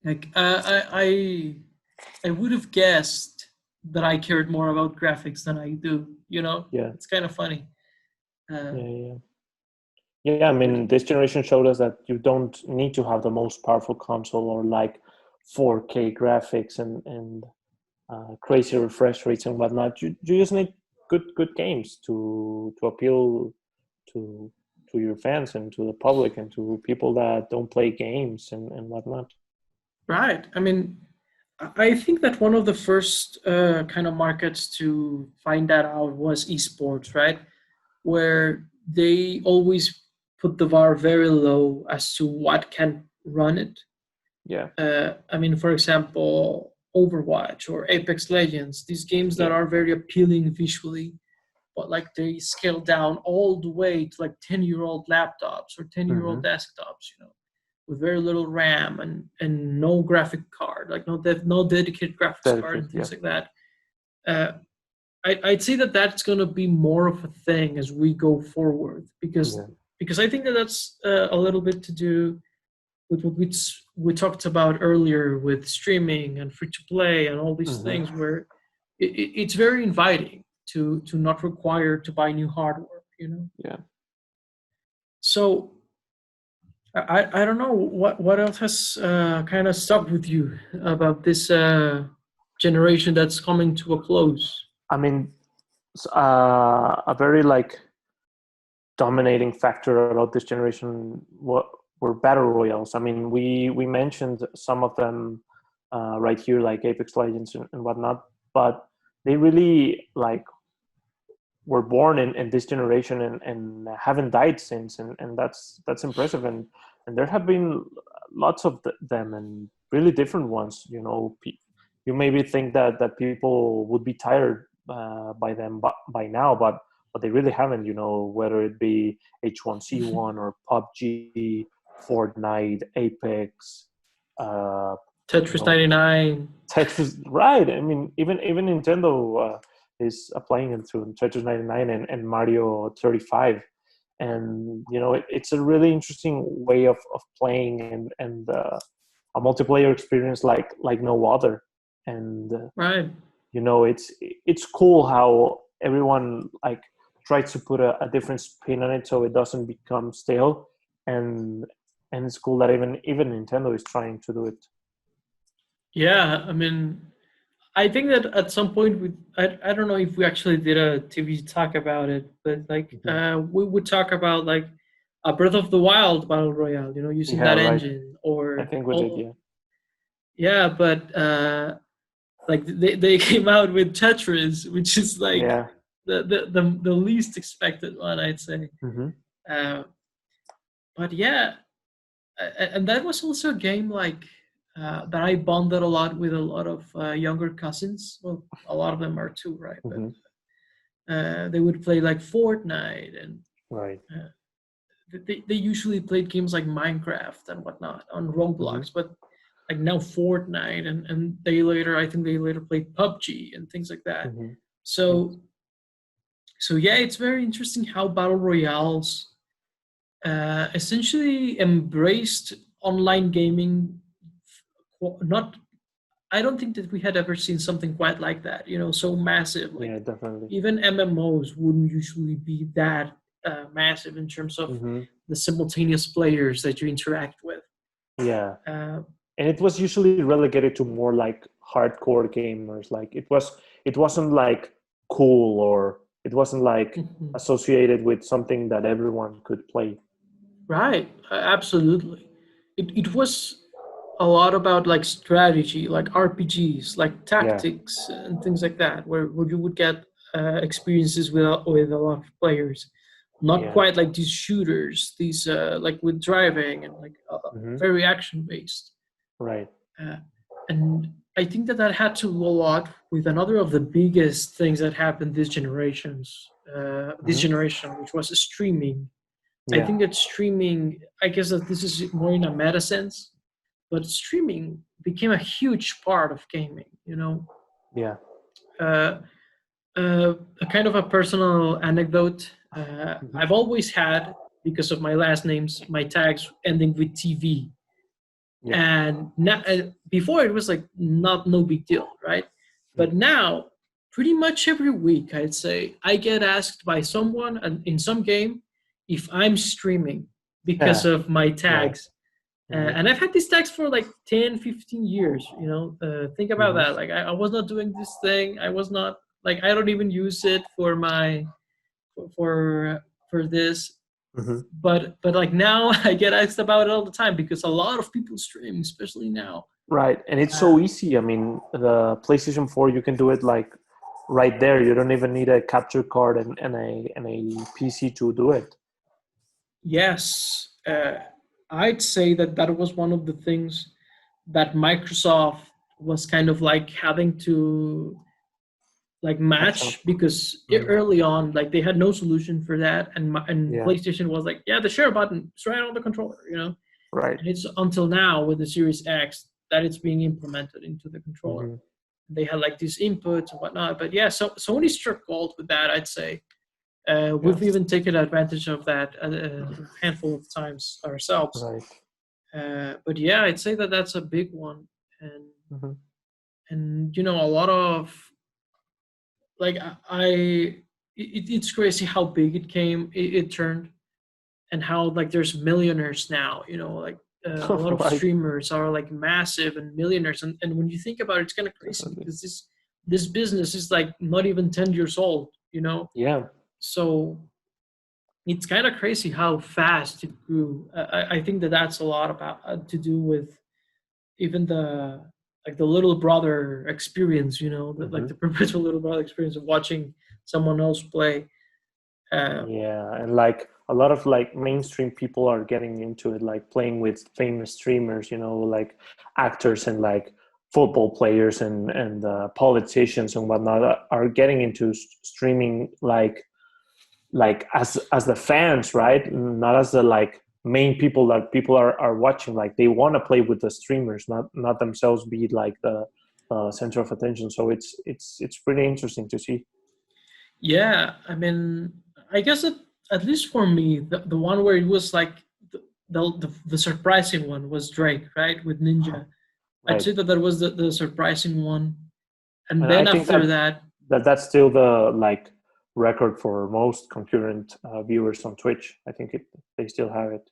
like I would have guessed that I cared more about graphics than I do. You know, Yeah. it's kind of funny. Uh, Yeah. Yeah. Yeah. I but mean, this generation showed us that you don't need to have the most powerful console or like 4K graphics and crazy refresh rates and whatnot. You just need good games to appeal to your fans and to the public and to people that don't play games and whatnot. Right. I mean, I think that one of the first kind of markets to find that out was esports, right? Where they always put the bar very low as to what can run it. Yeah. I mean, for example, Overwatch or Apex Legends, these games that Yeah. are very appealing visually, but like they scale down all the way to like 10-year-old laptops or 10-year-old desktops, with very little RAM and no graphic card, like no dedicated graphics card and things like that. I'd say that that's going to be more of a thing as we go forward because I think that that's a little bit to do with what we talked about earlier with streaming and free to play and all these things where it's very inviting to not require to buy new hardware, Yeah. So I don't know what else has kind of stuck with you about this generation that's coming to a close. I mean, a very like dominating factor about this generation were battle royales. I mean, we mentioned some of them right here, like Apex Legends and whatnot, but they really like were born in this generation and haven't died since, and that's impressive. And there have been lots of them and really different ones. You maybe think that people would be tired by them by now, but they really haven't. Whether it be H1Z1 or PUBG, Fortnite, Apex, Tetris 99. Tetris, right? I mean, even Nintendo is applying it to Tetris 99 and Mario 35, and it's a really interesting way of playing and a multiplayer experience like no other. And right, it's cool how everyone like tries to put a different spin on it so it doesn't become stale, and it's cool that even Nintendo is trying to do it. Yeah, I mean, I think that at some point I don't know if we actually did a TV talk about it, but like we would talk about like a Breath of the Wild battle royale, using Yeah, that right. engine I think we did, yeah. Yeah, but like they came out with Tetris, which is like the least expected one, I'd say. Uh, but yeah, and that was also a game like that I bonded a lot with a lot of younger cousins. Well, a lot of them are too, right? But they would play like Fortnite, and right. They usually played games like Minecraft and whatnot on Roblox, but like now Fortnite, and I think they later played PUBG and things like that. So yeah, it's very interesting how battle royales essentially embraced online gaming. Not, I don't think that we had ever seen something quite like that. So massive. Like, yeah, definitely. Even MMOs wouldn't usually be that massive in terms of the simultaneous players that you interact with. Yeah, and it was usually relegated to more like hardcore gamers. Like it wasn't like cool, or it wasn't like associated with something that everyone could play. Right, absolutely. It was a lot about like strategy, like RPGs, like tactics and things like that, where you would get experiences with a lot of players. Not quite like these shooters, these like with driving and like very action based. Right. And I think that had to do a lot with another of the biggest things that happened this generation, which was streaming. I think that streaming, I guess that this is more in a meta sense, but streaming became a huge part of gaming, Yeah. A kind of a personal anecdote. I've always had, because of my last names, my tags ending with TV. Yeah. And now, before it was like no big deal, right? But now, pretty much every week, I'd say, I get asked by someone in some game if I'm streaming because of my tags. Mm-hmm. And I've had these tags for like 10, 15 years, you know. Think about Mm-hmm. that. Like I was not doing this thing. I was not like, I don't even use it for my for this. Mm-hmm. But like now I get asked about it all the time because a lot of people stream, especially now. Right, and it's Uh, so easy. I mean, the PlayStation 4, you can do it like right there. You don't even need a capture card and a PC to do it. yes, I'd say that that was one of the things that Microsoft was kind of like having to like Catch up. match because Mm. early on like they had no solution for that, and Yeah, PlayStation was like, yeah, the share button is right on the controller, you know. right. And it's until now with the Series X that it's being implemented into the controller. Hmm. They had like these inputs and whatnot, but yeah, so Sony struck gold with that, I'd say. Yeah, We've even taken advantage of that a handful of times ourselves. right. But yeah, I'd say that that's a big one, and Hmm. you know, a lot of like it's crazy how big it turned, and how like there's millionaires now, you know, like a lot of Right, streamers are like massive and millionaires, and when you think about it, it's kind of crazy definitely. because this business is like not even 10 years old, you know. Yeah. So it's kind of crazy how fast it grew. I think that that's a lot about to do with even the like the little brother experience, you know, like the Hmm. perpetual little brother experience of watching someone else play. Uh, Yeah, and like a lot of like mainstream people are getting into it, like playing with famous streamers, like actors and like football players and politicians and whatnot are getting into streaming like as the fans, right? Not as the like main people that people are watching. Like they want to play with the streamers, not themselves be like the center of attention. So it's pretty interesting to see. yeah, I mean, I guess at least for me, the one where it was like the surprising one was Drake, right, with Ninja. I'd Right. say that that was the surprising one, and And I then think after that, that's still the like record for most concurrent viewers on Twitch. I think they still have it.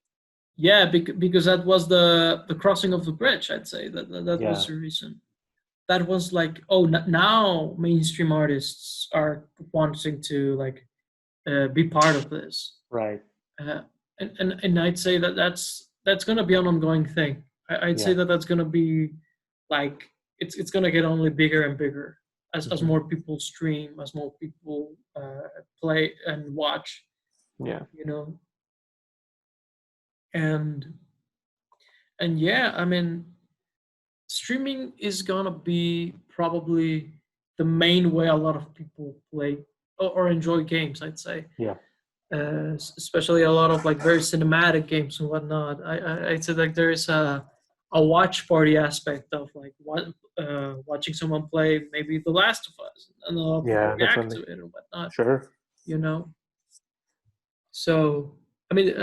yeah, because that was the crossing of the bridge. I'd say that was Yeah. the reason. That was like, oh, now mainstream artists are wanting to like be part of this. Right. uh, and I'd say that that's going to be an ongoing thing. I'd say Yeah. that that's going to be like it's going to get only bigger and bigger as Hmm. more people stream, as more people play and watch, Yeah. you know. and and yeah, I mean, streaming is going to be probably the main way a lot of people play or enjoy games, I'd say. Yeah. Especially a lot of like very cinematic games and whatnot. I'd say like there is a watch party aspect of like watching someone play maybe The Last of Us, and a lot of people Yeah. react to Definitely. it and whatnot. Sure. You know, so I mean,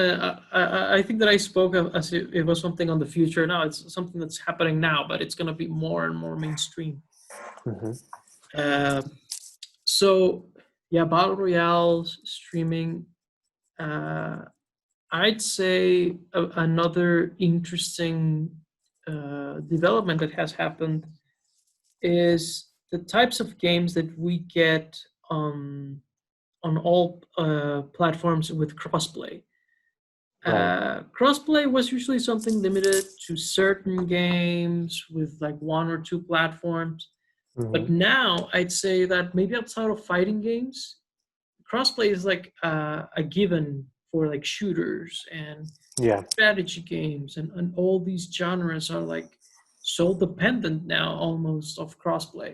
I think that I spoke of as if it was something on the future. Now it's something that's happening now, but it's going to be more and more mainstream. Hmm. Uh, so yeah, battle royales, streaming. Uh, I'd say another interesting development that has happened is the types of games that we get on all platforms with crossplay. Right. Crossplay was usually something limited to certain games with like one or two platforms, Hmm. but now I'd say that maybe outside of fighting games, crossplay is like a given for like shooters and Yeah. strategy games, and all these genres are like so dependent now almost of crossplay.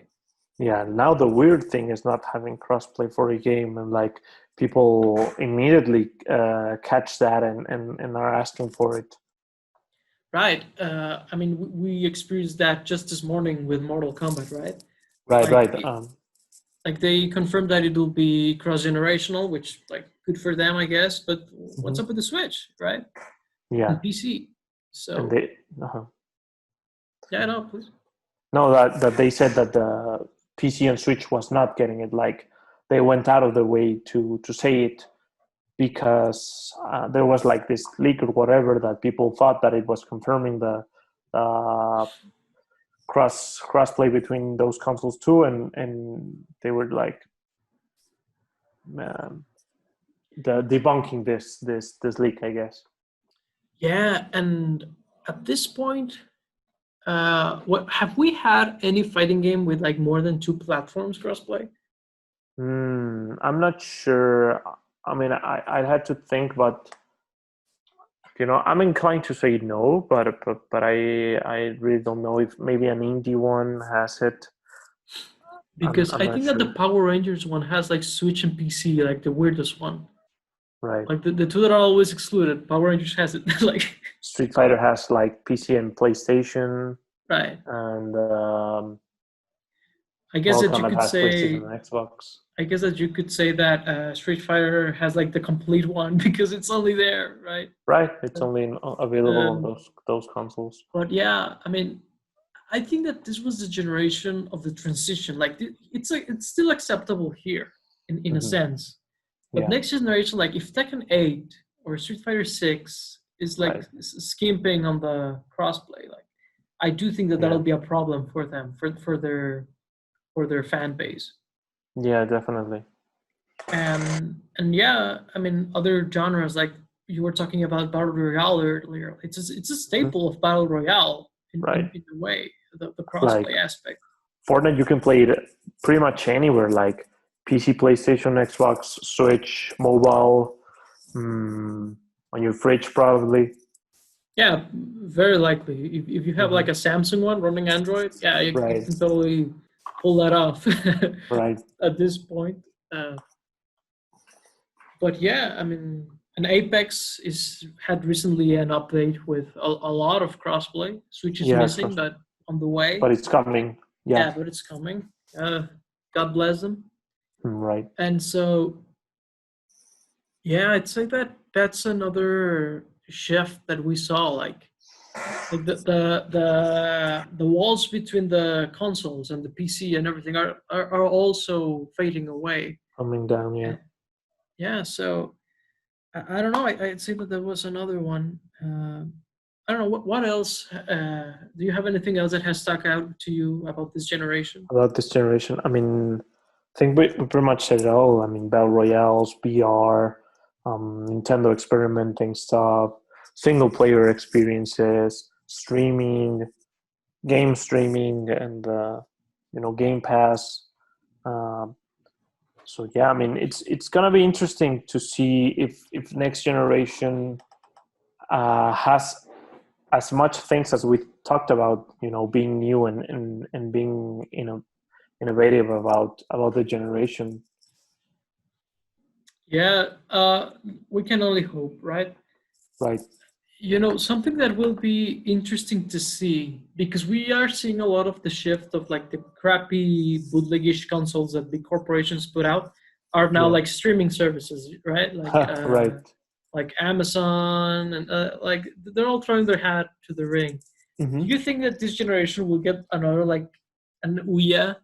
Yeah. Now the weird thing is not having crossplay for a game, and like people immediately catch that and are asking for it. Right. I mean, we experienced that just this morning with Mortal Kombat, right? Right. Like, Right. like they confirmed that it will be cross generational, which like good for them, I guess. But what's Mhm. up with the Switch, right? Yeah. And PC. And So they. yeah, no, please. No, that they said that the PC and Switch was not getting it. Like they went out of the way to say it. because there was like this leak or whatever that people thought that it was confirming the uh, crossplay between those consoles too, and they were like um, debunking this leak, I guess. Yeah, and at this point, what have we had any fighting game with like more than two platforms crossplay? I'm not sure. I mean, I had to think, but I'm inclined to say no, but I really don't know if maybe an indie one has it. Because I'm I not think that the sure. Power Rangers one has like Switch and PC, like the weirdest one. Right. Like the two that are always excluded. Power Rangers has it. Like Street Fighter has like PC and PlayStation, right. and I guess Mortal that you Kombat could has PlayStation say and Xbox. I guess that you could say that Street Fighter has like the complete one because it's only there, right? Right. It's only available on Um, those consoles. but yeah, I mean, I think that this was the generation of the transition. Like it's still acceptable here in a Hmm. sense, but Yeah. next generation, like if Tekken 8 or Street Fighter 6 is like Right. skimping on the crossplay, like I do think that that'll Yeah. be a problem for them for their fan base. Yeah. Definitely. And yeah, I mean other genres like you were talking about battle royale earlier. It's a Hmm. staple of battle royale Right. in a way, the Like crossplay aspect. Fortnite, you can play it pretty much anywhere, like PC, PlayStation, Xbox, Switch, mobile, on your fridge probably. Yeah, very likely. If you have Hmm. like a Samsung one running Android, yeah, you Right. can totally pull that off Right. at this point. Uh, but yeah, I mean, and Apex is had recently an update with a lot of crossplay. Switch is Yeah. missing, but on the way. But it's coming. Yeah. Yeah, but it's coming. God bless them. Right. And so, yeah, I'd say that that's another shift that we saw. Like the walls between the consoles and the PC and everything are also fading away. Coming down. Yeah. And yeah, so I don't know. I'd say that there was another one. I don't know what else. Do you have anything else that has stuck out to you about this generation? About this generation, I mean, I think we pretty much said it all. I mean, battle royales, VR, Nintendo experimenting stuff, single player experiences, streaming, game streaming, and Game Pass. Um, so yeah, I mean, it's gonna be interesting to see if next generation has as much things as we talked about, being new and being innovative about the generation. Yeah, we can only hope, right? Right. You know, something that will be interesting to see because we are seeing a lot of the shift of like the crappy bootlegish consoles that big corporations put out are now Yeah. like streaming services, right? Right. Like Amazon and like they're all throwing their hat to the ring. Hmm. Do you think that this generation will get another like an Ouya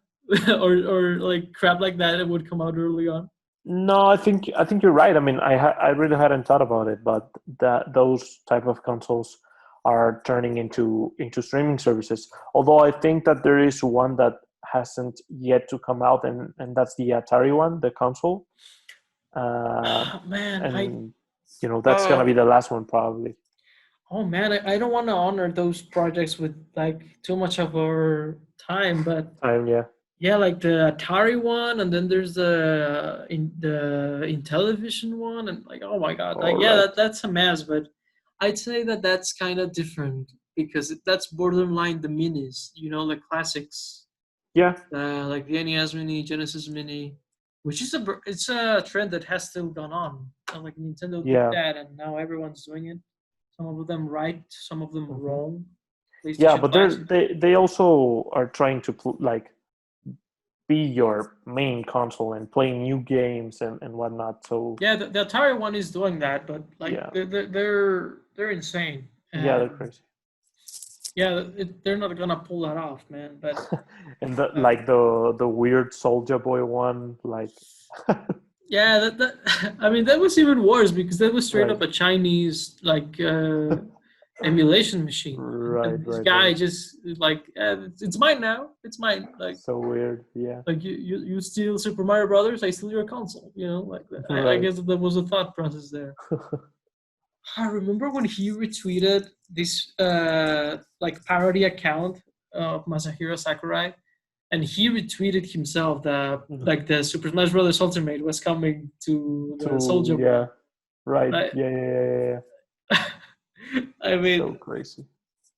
or like crap like that that would come out early on? No, I think you're right. I mean, I really hadn't thought about it, but that those type of consoles are turning into streaming services. Although I think that there is one that hasn't yet to come out, and that's the Atari one, the console. Uh, Oh, man, and that's gonna uh, be the last one probably. oh man, I don't want to honor those projects with like too much of our time, but Yeah. yeah, like the Atari one, and then there's the Intellivision one, and like oh my god, All like yeah, right. that's a mess. But I'd say that that's kind of different because that's borderline the minis, you know, like classics, Yeah. like the NES Mini, Genesis Mini, which is it's a trend that has still gone on. Like Nintendo did Yeah. that, and now everyone's doing it. Some of them right, some of them Hmm. wrong. Yeah, PlayStation but Classic. they also are trying to like be your main console and play new games and whatnot. So Yeah, the Atari one is doing that, but like yeah, they're insane, yeah, they're and crazy. yeah, they're not gonna pull that off, man. But And the uh, like the weird Soldier Boy one, like Yeah, that I mean that was even worse because that was straight Right, up a Chinese like emulation machine, right, and this right, right. guy just like it's mine now, it's mine. So weird. Yeah. Like you steal Super Mario Brothers, I steal your console. You know, like I Right. guess that was a thought process there. I remember when he retweeted this like parody account of Masahiro Sakurai, and he retweeted himself that Mhm. like the Super Smash Brothers Ultimate was coming to the To Soldier yeah. Boy. Right. Right? Yeah. Yeah. Yeah. Yeah. Yeah. I So mean, crazy.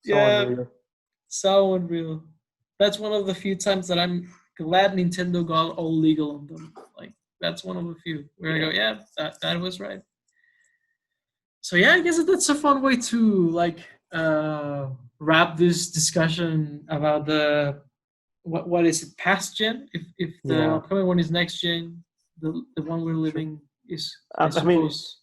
So yeah, unreal. so unreal. That's one of the few times that I'm glad Nintendo got all legal on them. Like that's one of the few where I go, Yeah. yeah, that was right. So yeah, I guess that's a fun way to like uh, wrap this discussion about the what is it past gen? If the Yeah. upcoming one is next gen, the one we're Sure. living is I I mean, suppose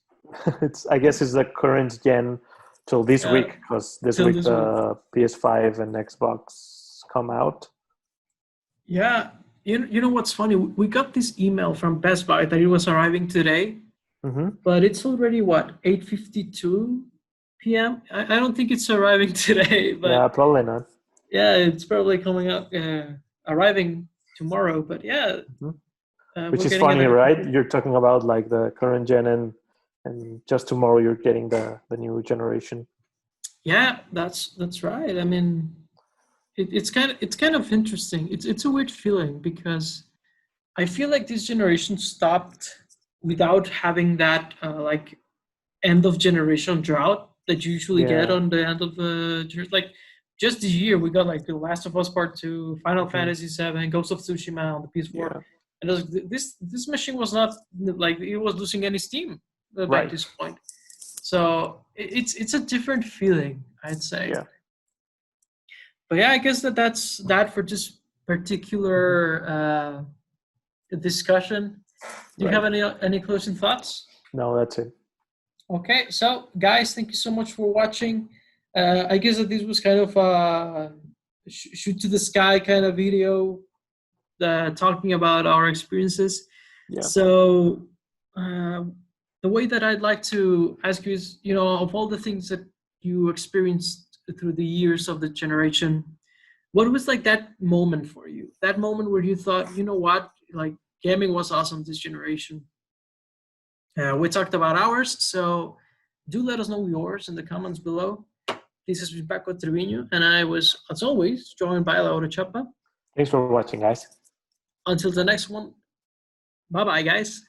it's. I guess it's the current gen till this uh, week because this till week this week. the PS5 and Xbox come out. Yeah, you know what's funny? We got this email from Best Buy that it was arriving today, Mm-hmm. but it's already what 8:52 p.m. I don't think it's arriving today, Yeah. but Probably not. yeah, it's probably coming up, arriving tomorrow. But yeah, Hmm. we're Which is getting it funny, like a right? couple. You're talking about like the current gen, and just tomorrow you're getting the new generation. Yeah, that's right. I mean, it's kind of interesting. It's a weird feeling because I feel like this generation stopped without having that like end of generation drought that you usually get Yeah. on the end of the like just this year we got like The Last of Us Part Two, Final Hmm. Fantasy VII, Ghost of Tsushima on the PS4, Yeah. and this machine was not like it was losing any steam by Right. this point. So it's a different feeling, I'd say. Yeah. But yeah, I guess that's that for this Hmm. particular discussion. Do you have Right. any closing thoughts? No, that's it. Okay, so guys, thank you so much for watching. I guess that this was kind of a shoot to the sky kind of video, talking about our experiences. Yeah. So uh, the way that I'd like to ask you is, you know, of all the things that you experienced through the years of the generation, what was like that moment for you? That moment where you thought, you know what, like gaming was awesome this generation. We talked about ours, so do let us know yours in the comments below. This has been Paco Trevino, and I was, as always, joined by Laura Chapa. Thanks for watching, guys. Until the next one, bye bye, guys.